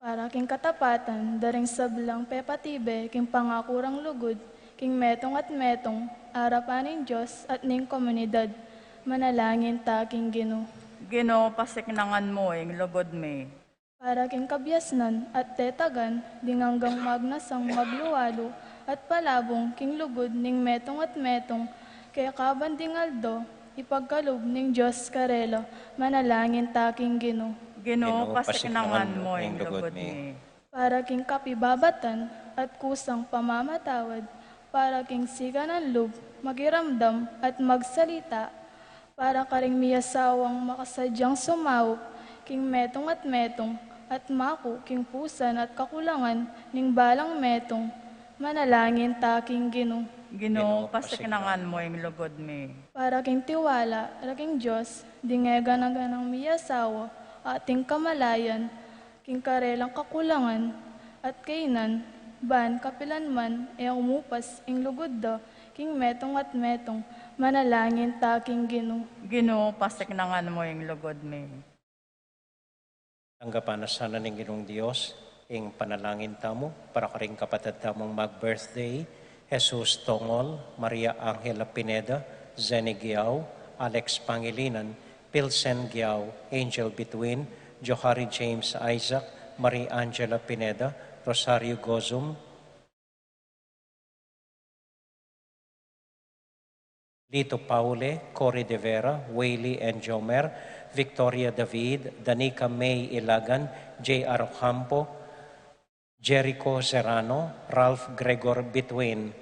H: Para king katapatan, daring sablang pepatibe, king pangakurang lugod, king metong at metong, arapanin Diyos at ning komunidad, manalangin ta king Ginoo.
C: Ginoo, pasiknangan mo yung lugod mi.
H: Para king kabyasnan at tetagan, dinganggang magnasang magluwalo, at palabong king lugod ning metong at metong, kaya kabandingaldo, ipagkalob ning Diyos karelo, manalangin ta king Ginoo.
C: Ginoo, pasiknangan mo yung lugod mi.
H: Para king kapibabatan at kusang pamamatawad, para king siga ng loob, magiramdam at magsalita, para karing miyasawang makasadyang sumaup, king metong at maku king pusan at kakulangan, ning balang metong, manalangin ta king Ginoo.
C: Ginoo, pasiknangan mo yung lugod mi.
H: Para king tiwala, raking Diyos, dingega na ganang miyasawa, ating kamalayan, king karelang kakulangan, at kainan, ban kapilanman, umupas, ing lugod da, king metong at metong, manalangin ta king Ginoo.
C: Ginoo, pasiknangan mo yung lugod mi.
E: Tanggapan na sana ng Ginoong Diyos, ing panalangin tamo, para karing kapatid tamong mag-birthday, Jesus Tongol, Maria Angela Pineda, Zeni Giao, Alex Pangilinan, Pilsen Giao, Angel Between, Johari James Isaac, Marie Angela Pineda, Rosario Gozum, Lito Paule, Cory De Vera, Wayley and Jomer, Victoria David, Danica May Ilagan, J.R. Ocampo, Jericho Serrano, Ralph Gregor Between,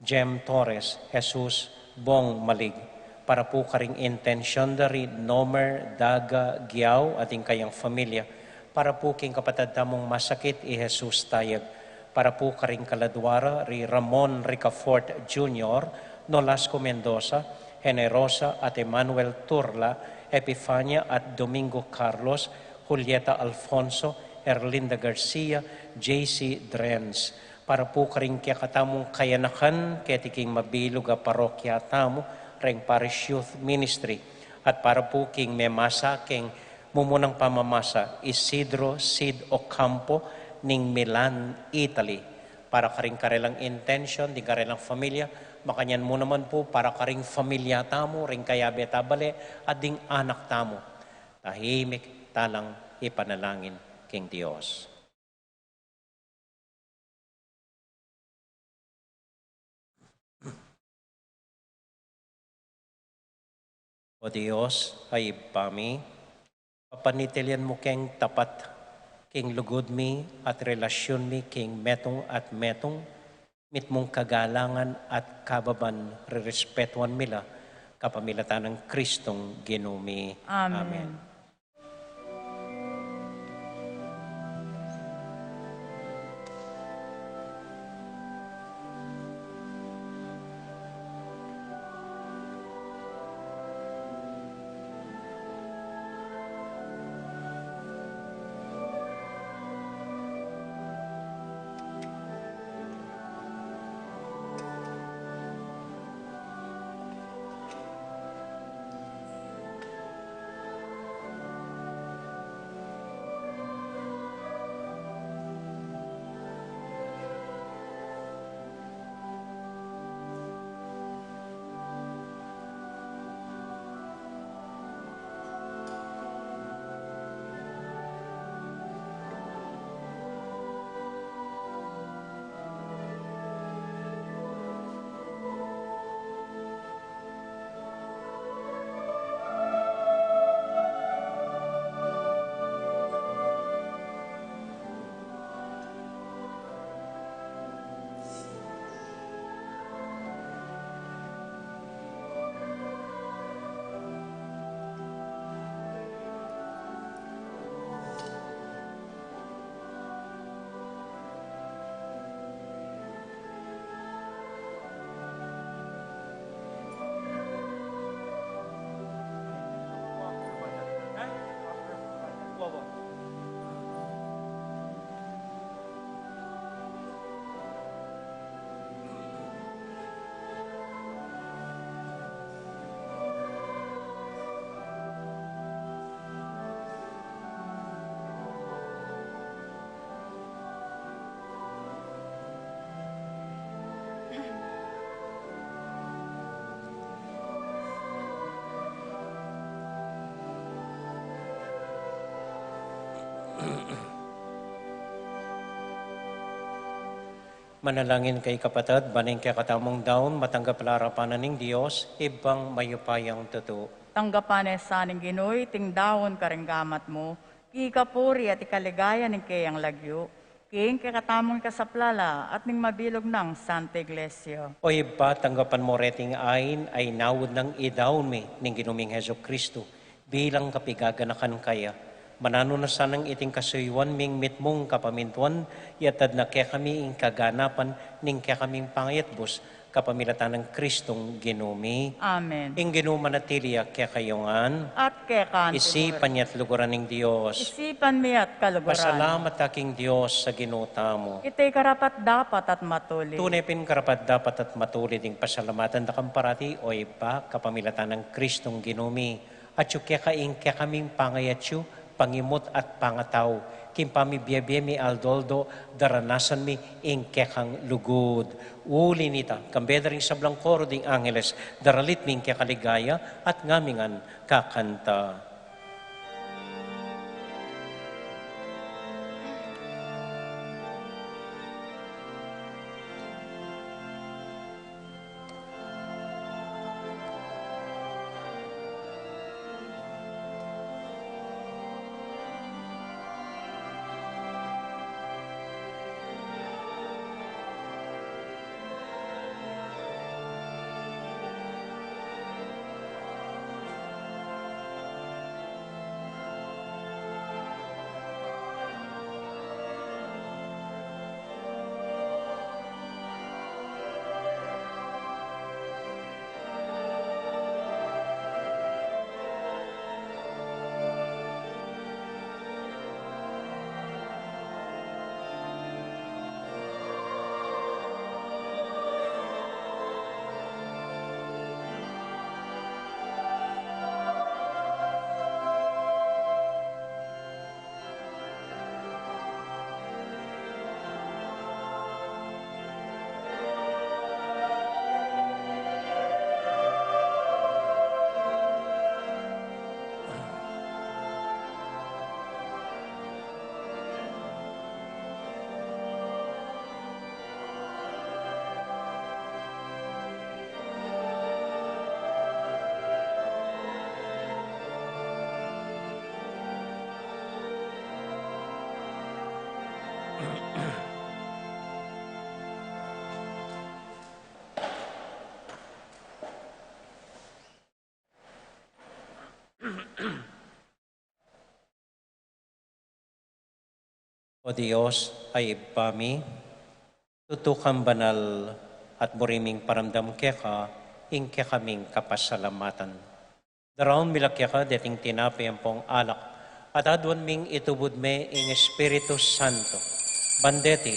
E: Jem Torres, Jesus Bong Malig. Para po karing intensyon dari Nomer, Daga, Giaw, ating kayang familia. Para po king kapatid tamong masakit, Jesus Tayag. Para po karing kaladwara, ri Ramon Ricafort Jr., Nolasco Mendoza, Generosa at Emmanuel Turla, Epifania at Domingo Carlos, Julieta Alfonso, Erlinda Garcia, JC Drens. Para po karing kaya katamong kayanakan, kaya tiking mabilog a parokya tamo, ring Parish Youth Ministry. At para po king memasa, king mumunang pamamasa, Isidro Sid Ocampo, ning Milan, Italy. Para karing karelang intention, di karelang familia, makanyan mo naman po, para karing familia tamo, ring kaya betabale, at ding anak tamo. Tahimik talang ipanalangin king Diyos. O Diyos, ay pami, papanitilian mo keng tapat, king lugod mi at relasyon mi king metong at metong, mit mong kagalangan at kababan, rerespetuan mila, kapamilatan ng Kristong ginumi.
C: Amen.
E: Manalangin kay kapatid, baning kay katamong daon, matanggap larapanan ng Diyos, ibang mayupayang totoo.
C: Tanggapan sa ning Ginoy, ting dawon karenggamat mo, kikapuri at ikaligaya ng kayang lagyo, king kakatamong kasaplala at ning mabilog ng Santa Iglesia.
E: O iba, tanggapan mo reting ain ay nawod ng idaon mi ng ginuming Heso Kristo, bilang kapigaganakan kaya. Manano na sanang iting kasuyuan ming mitmong kapamintuan, yatad na kaya kami ing kaganapan ning kaya kaming pangayatbos, kapamilatan ng Kristong ginumi.
C: Amen.
E: Ing ginumanatiliya kaya kayongan,
C: At kekan
E: isipan niya't luguran ng Diyos.
C: isipan mi at kaluguran.
E: Pasalamat aking Diyos sa ginuta mo.
C: Itay karapat dapat at matuli.
E: Tunay pin karapat dapat at matulid ng pasalamatan da kamparati o iba kapamilatan ng Kristong ginumi. At yung kaya kaming pangayatyo, pangimot at pangataw. Kimpami biyabye mi aldoldo, daranasan mi ing kekang lugod. Uli nita, kambeda ring sablang koro ding angeles, daralit mi ing kekaligaya at ngamingan kakanta. O Diyos ay ibami, tutukang banal at buriming paramdam keka, ingke kaming kapasalamatan. Daraon milakya deting tinapay ang pong alak, at adwan ming itubod me ing Espiritu Santo. Bandeti,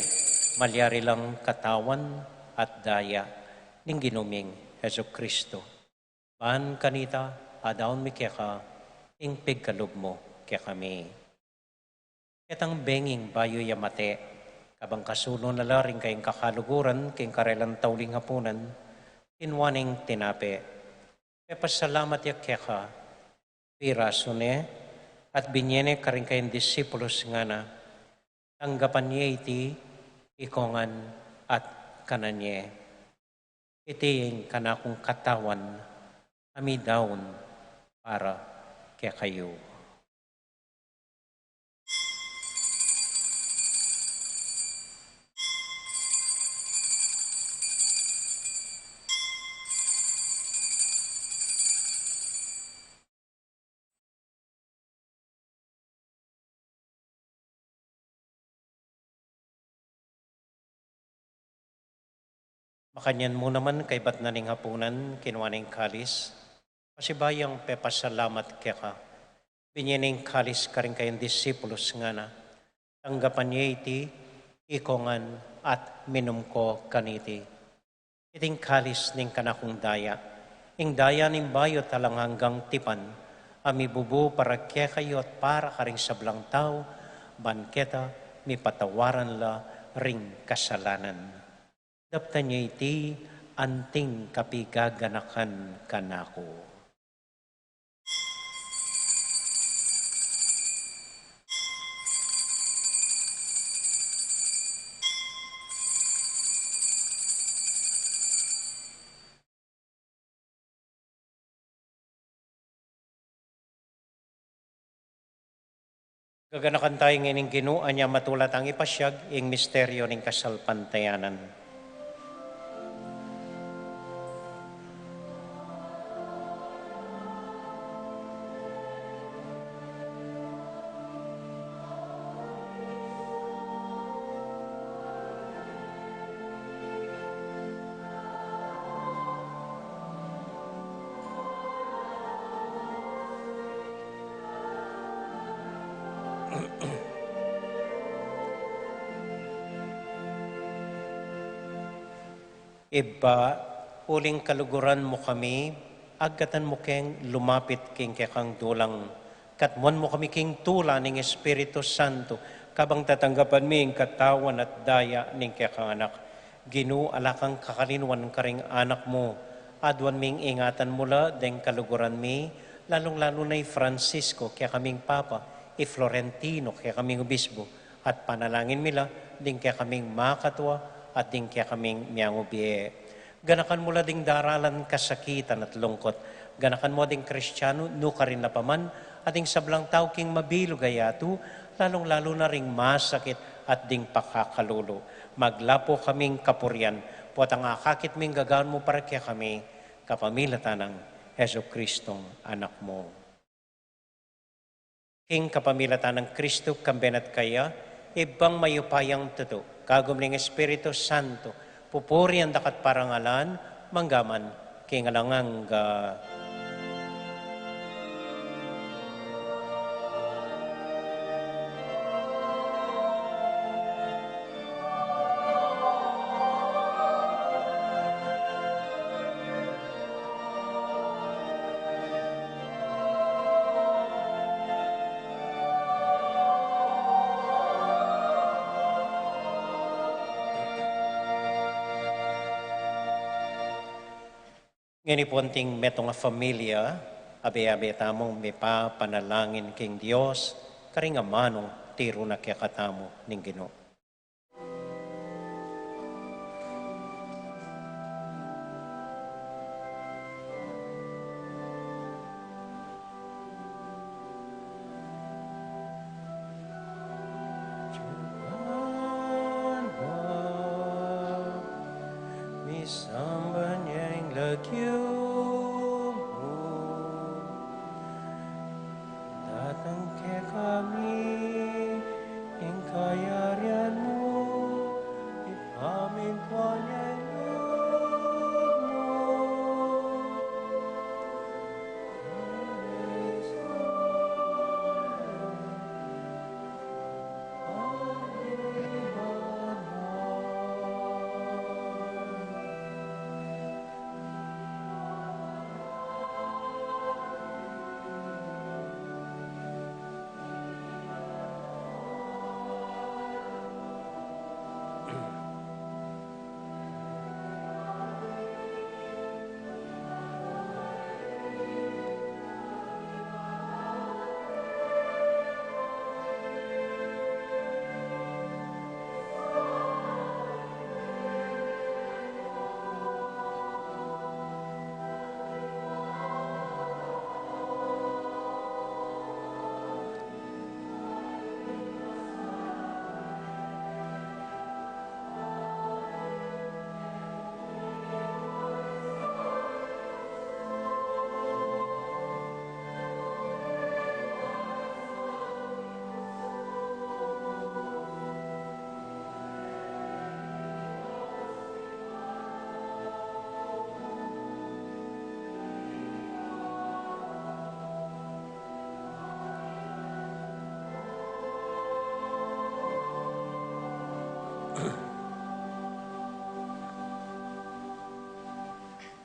E: maliari lang katawan at daya, ning ginuming Heso Kristo. Ban kanita, adaon mi keka, ing pigkalub mo kaya kami. Ketang benging bayo yamate, kabang kasuno na laring kayong kakaluguran, kayong karelang tauling hapunan, inwaning tinape. Pasalamat ya keka, pirasone, at binyene karing kayong disipulos nga na, tanggapan niya iti, ikongan at kananye. Iti yung kanakong katawan, kami daon para kaya kayo. Makanyan mo naman kay ba't naning hapunan, kinuwaning kalis. Pasibayang pepasalamat keka. Binyaning kalis ka rin kayong disipulos nga na. Tanggapan niya iti, ikongan at minum ko kaniti. Iting kalis ning kanakong daya. Ing daya ning bayo talang hanggang tipan. Ami bubu para kaya kayo at para ka rin sablang tao. Banketa, mi patawaran la ring kasalanan. Dapta niya iti, anting kapigaganakan kanako. Gaganakan tayo ngayon ginuan niya matulat ang ipasyag, ing misteryo ng kasalpantayanan. Iba, uling kaluguran mo kami, agatan mo keng lumapit king kekang dulang. Katmuan mo kami king tula ning Espiritu Santo, kabang tatanggapan ming katawan at daya ning kekang anak. Ginualakang kakalinuan karing anak mo, adwan ming ingatan mula deng kaluguran mi, lalong-lalo na Francisco, kaya kaming Papa, Florentino, kaya kaming Obispo, at panalangin mila, ding kaya kaming makatwa, at ding kaya kaming miyangubiye. Ganakan mula ding daralan kasakitan at lungkot. Ganakan mo ding Kristiyano, no ka rin na paman, at ding sablang tao king mabilo gayatu, lalong-lalo na ring masakit at ding pakakalulo. Maglapo kaming kapuryan, po at ang akakit ming gagaan mo para kaya kami, kapamilatan ng Heso Kristong anak mo. King kapamilatan ng Kristo, kambenat kaya, ibang mayupayang tuto, kagum ng Espiritu Santo, pupuri ang dakat parangalan, manggaman, kingalanganga. Ngayon ipunting metong nga familia, abe-abe tamong may panalangin king Diyos, karing amanong tiro na kaya katamo ning Ginoo. Datang ke kami, ing kaya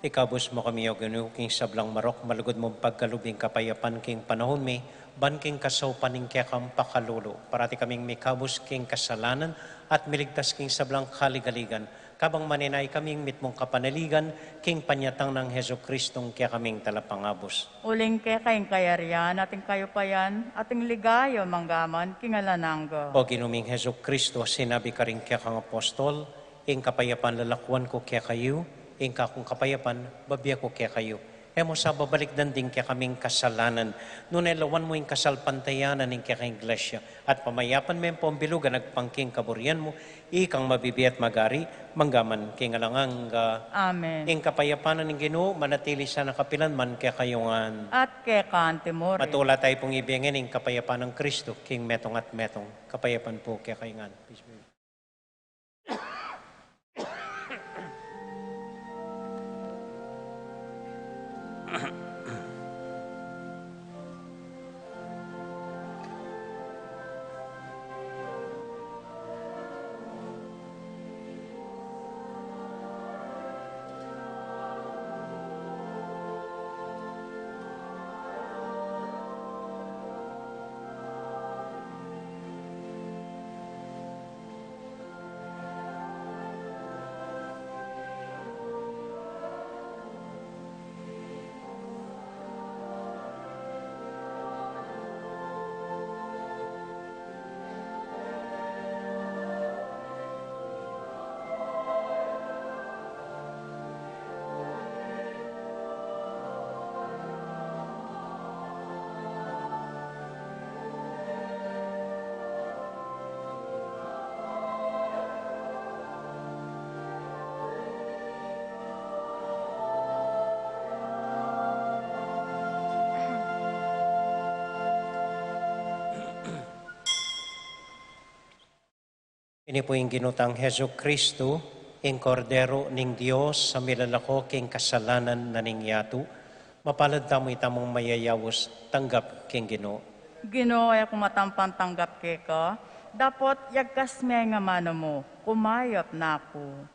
E: Ikabos mo kami o ganu king sablang marok, malugod mong pagkalubing kapayapan king panahon mi, ban king kasaw paning kekam pakalulo. Parati kaming mikabos king kasalanan at miligtas king sablang kaligaligan. Kabang maninay kaming mitmong kapanaligan, king panyatang ng Heso Kristong kaya kaming talapangabos.
C: Uling quéca yung kayarian, ating kayo payan, ating ligayo manggaman, kingalananggo.
E: O ginuming Heso Kristo, sinabi ka rin kaya kang apostol, ing kapayapan lalakwan ko kaya kayo, ing kakong kapayapan, babya ko kaya kayo. Emo sa babalik danding kaya kaming kasalanan. Nunay lawan mo yung kasalpantayanan ng kaya kang iglesia. At pamayapan mo yung pambilugan, nagpangking kaburian mo, ikang mabibiyat magari, manggaman king alangang
C: Amen.
E: ing kapayapanan ng Ginoo, manatili sa nakapilan man kaya kayungan.
C: At quéca antimore.
E: Matula tayo pong ibigin ing kapayapan ng Kristo, king metong at metong. Kapayapan po kaya kayungan. Peace be. Ini po yung ginutang Heso Kristo, ing kordero ning Dios sa milalako king kasalanan na ningyatu. Mapalad tamo itamong mayayawos, tanggap king Ginoo.
C: Ginoo ay kumatampan tanggap quéca, dapot yagkas may nga mano mo, kumayap na ako.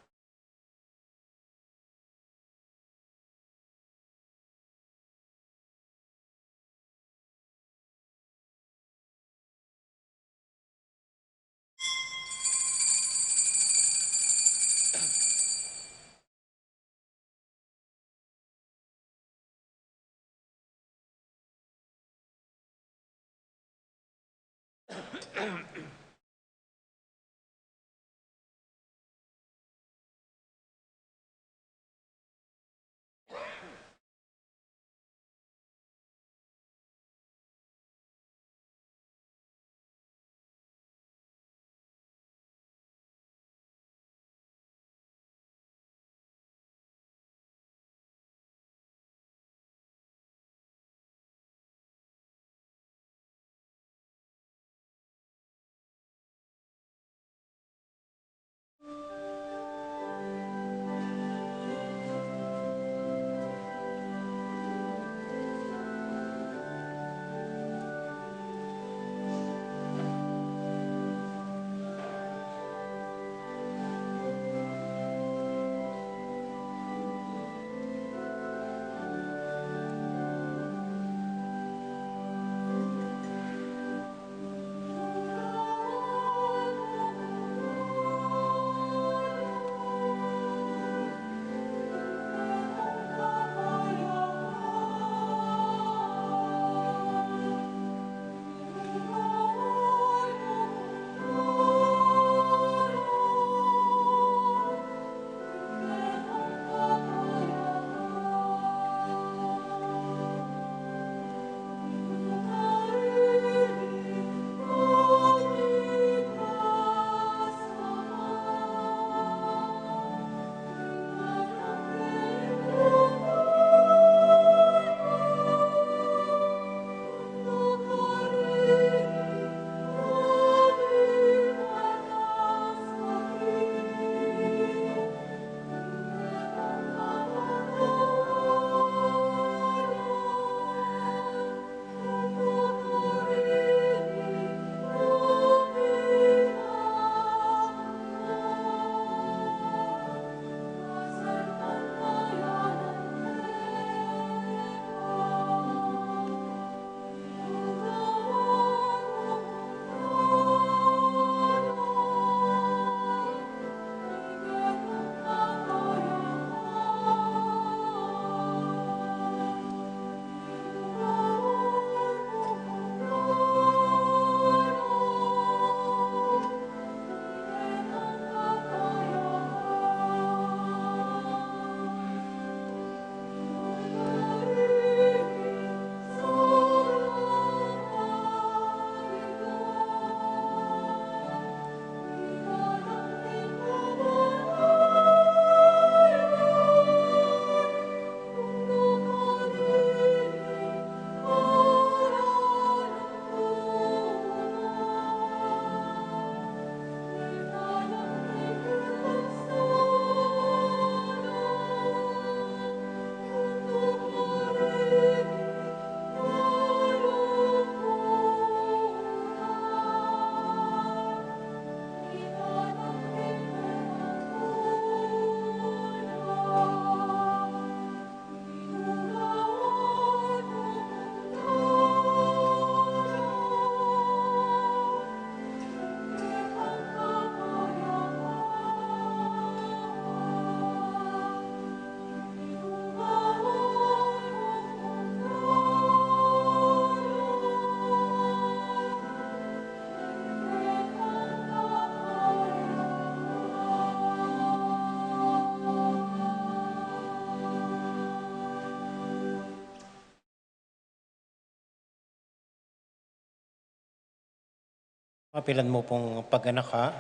E: Mapilan mo pong pag-anaka.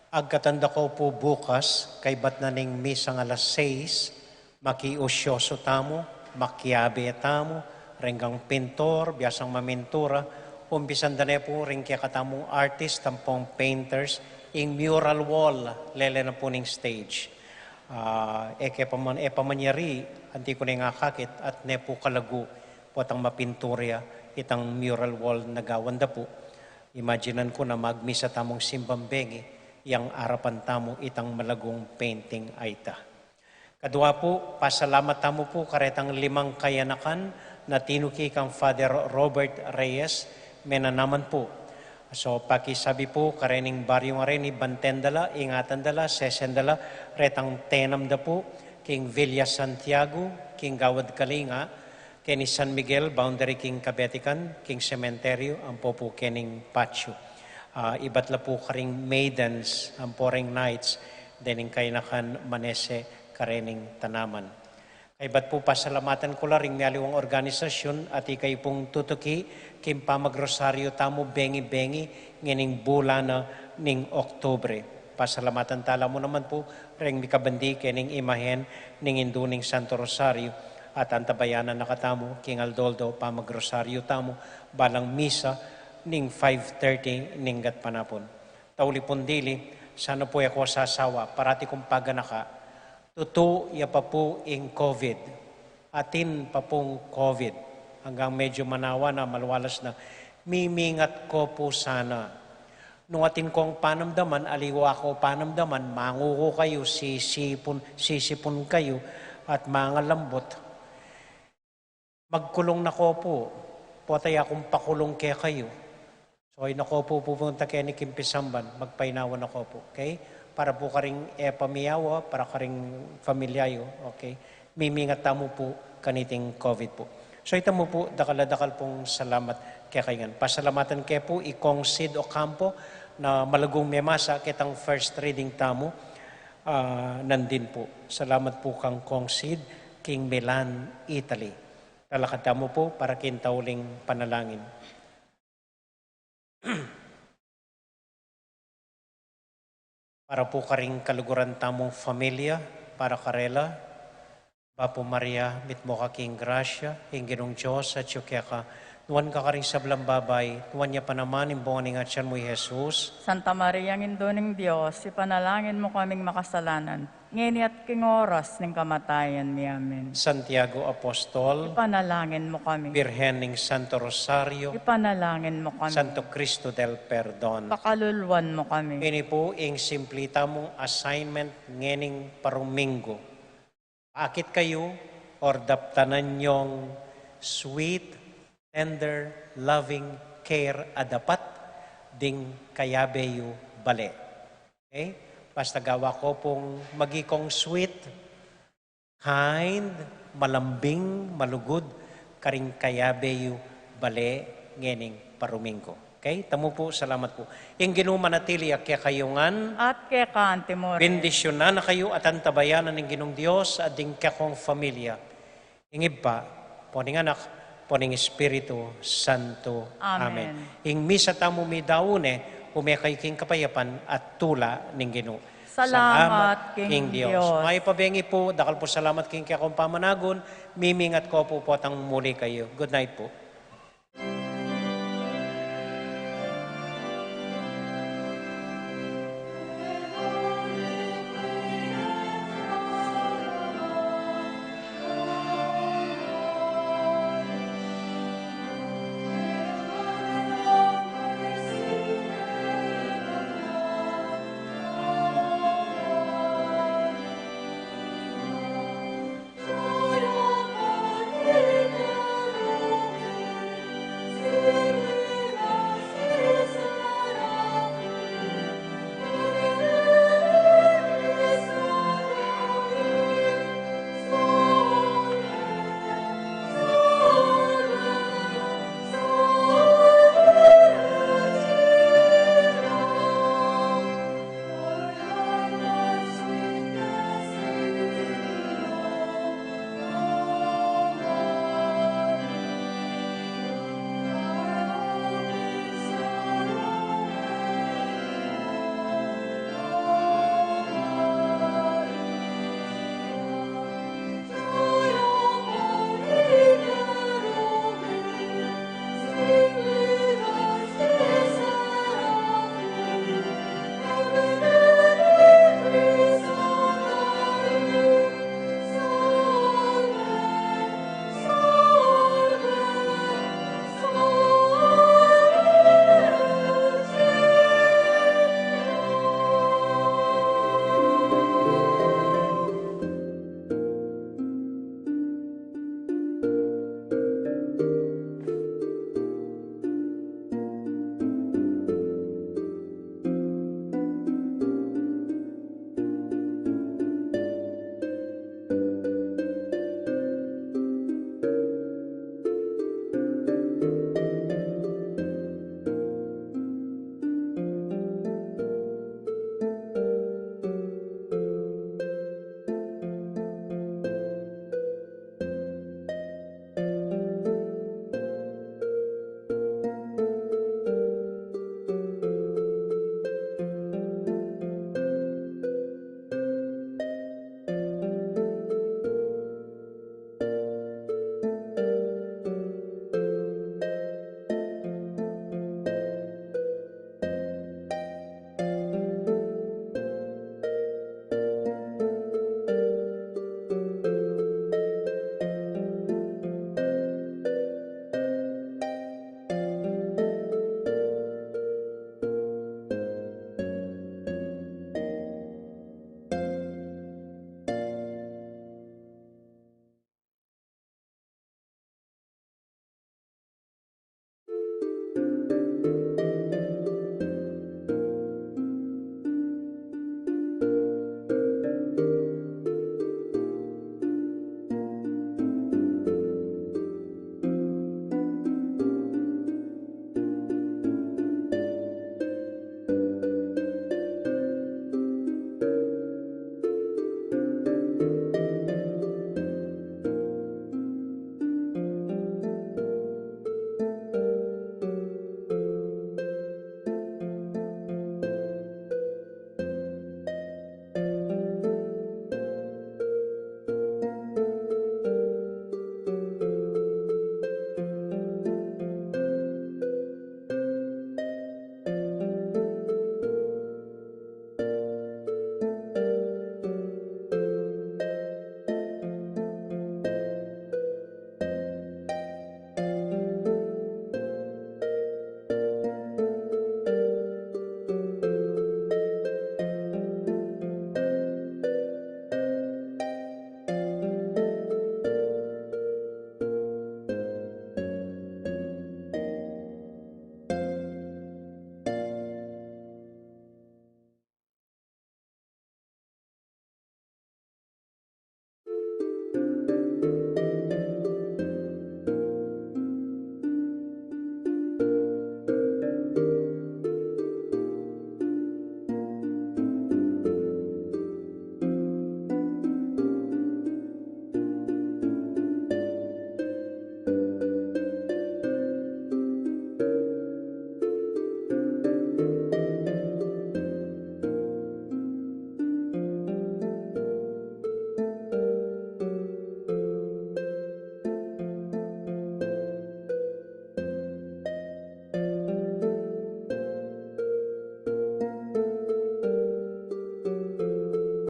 E: Agkatanda ko po bukas, kay bat na ning misang alas 6, makiusyoso tamo, makiabe tamo, renggang pintor, biasang mamintura, umpisan da po ring kaya katamong artist, tampong painters, ing mural wall, lele na po ning stage. Pamanyari, anti ko na nga kakit, at ne po kalagu, potang mapinturya, itang mural wall na gawanda po. Imaginan ko na Magmisa tamong simbambengi, yang arapan tamo itang malagong painting aita. Kadua po, pasalamat tamo po karetang 5 kayanakan na tinuki kang Father Robert Reyes, mena naman po. So pakisabi po karening baryo nga rin ni Bantendala, Ingatandala, Sesendala, retang tenam da po, king Villa Santiago, king Gawad Kalinga, kini San Miguel, boundary king Kabetikan, king Cementerio, ang po po kening Pacho. Ibat la po karing maidens, ang poring knights, dening kaynakan manese karening tanaman. Kaibat po pasalamatan ko la ring mialiwang organisasyon at ikay pong tutuki kim pamagrosaryo tamo bengi-bengi ngining bulana ning Octubre. Pasalamatan tala mo naman po ring mikabandi kening imahen ning induning Santo Rosario at antabayanan nakatamo king Aldoldo pamagrosaryo tamo balang misa ning 5:30 ninggat panapon. Tauli pundili, sana po ako sasawa, parati kong paganaka, tutu ya pa po ing COVID, atin pa pong COVID, hanggang medyo manawa na, malwalas na, mimingat ko po sana. Nung atin kong panamdaman, aliwa ko panamdaman, manguko kayo, sisipon kayo, at mga lambot. Magkulong na ko po, potay akong pakulong kaya kayo. So, nako po pupunta kayo ni Kimpisamban, magpainawan ako po, okay? Para po karing pamiyawa, para karing familyayo, okay? Mimingat tamo po kaniting COVID po. So, ito mo po, dakal pong salamat kaya kayo. Pasalamatan kayo po, ikong Sid Ocampo, na malagong memasa, kitang first reading tamo, nandin po. Salamat po kang Kong Sid, King Milan, Italy. Lalakad tamo po para kintauling panalangin. Para po karing kaluguran tamong familia, para karela, Bapo Maria, mitmo ka king grasya, hinginong Diyos at quéca, nuwan ka karing sablang babay, nuwan niya pa naman imbongan nga tiyan mo Jesus.
C: Santa Maria, Ngindoning Diyos, ipanalangin mo kaming makasalanan, ngini at king oras ng kamatayan mi amen.
E: Santiago Apostol,
C: Ipanalangin mo kami.
E: Birhen ning Santo Rosario,
C: Ipanalangin mo kami.
E: Santo Cristo del Perdon.
C: Pakaluluan mo kami.
E: Ini po ing simplita mong assignment ngening paruminggo. Akit kayo or daptanan nyong sweet, tender, loving care adapat ding kayabeyo bale. Okay? Basta gawa ko pong magikong sweet, kind, malambing, malugod, karing kayabeyo bale ngening paruminggo. Okay? Tamo po, salamat po. Yung ginumanatili at kaya kayungan,
C: At quéca antimore.
E: bendisyonan na kayo at antabayanan ng Ginong Diyos at ding kakong familia. Ingib pa, poning anak, poning Espiritu Santo.
C: Amen.
E: Ing misa tamo mi daune, umekay king kapayapan at tula ning Ginoo.
C: Salamat, King Diyos.
E: May pabengi po, dakal po salamat king kakong pamanagon, mimingat ko po potang muli kayo. Good night po.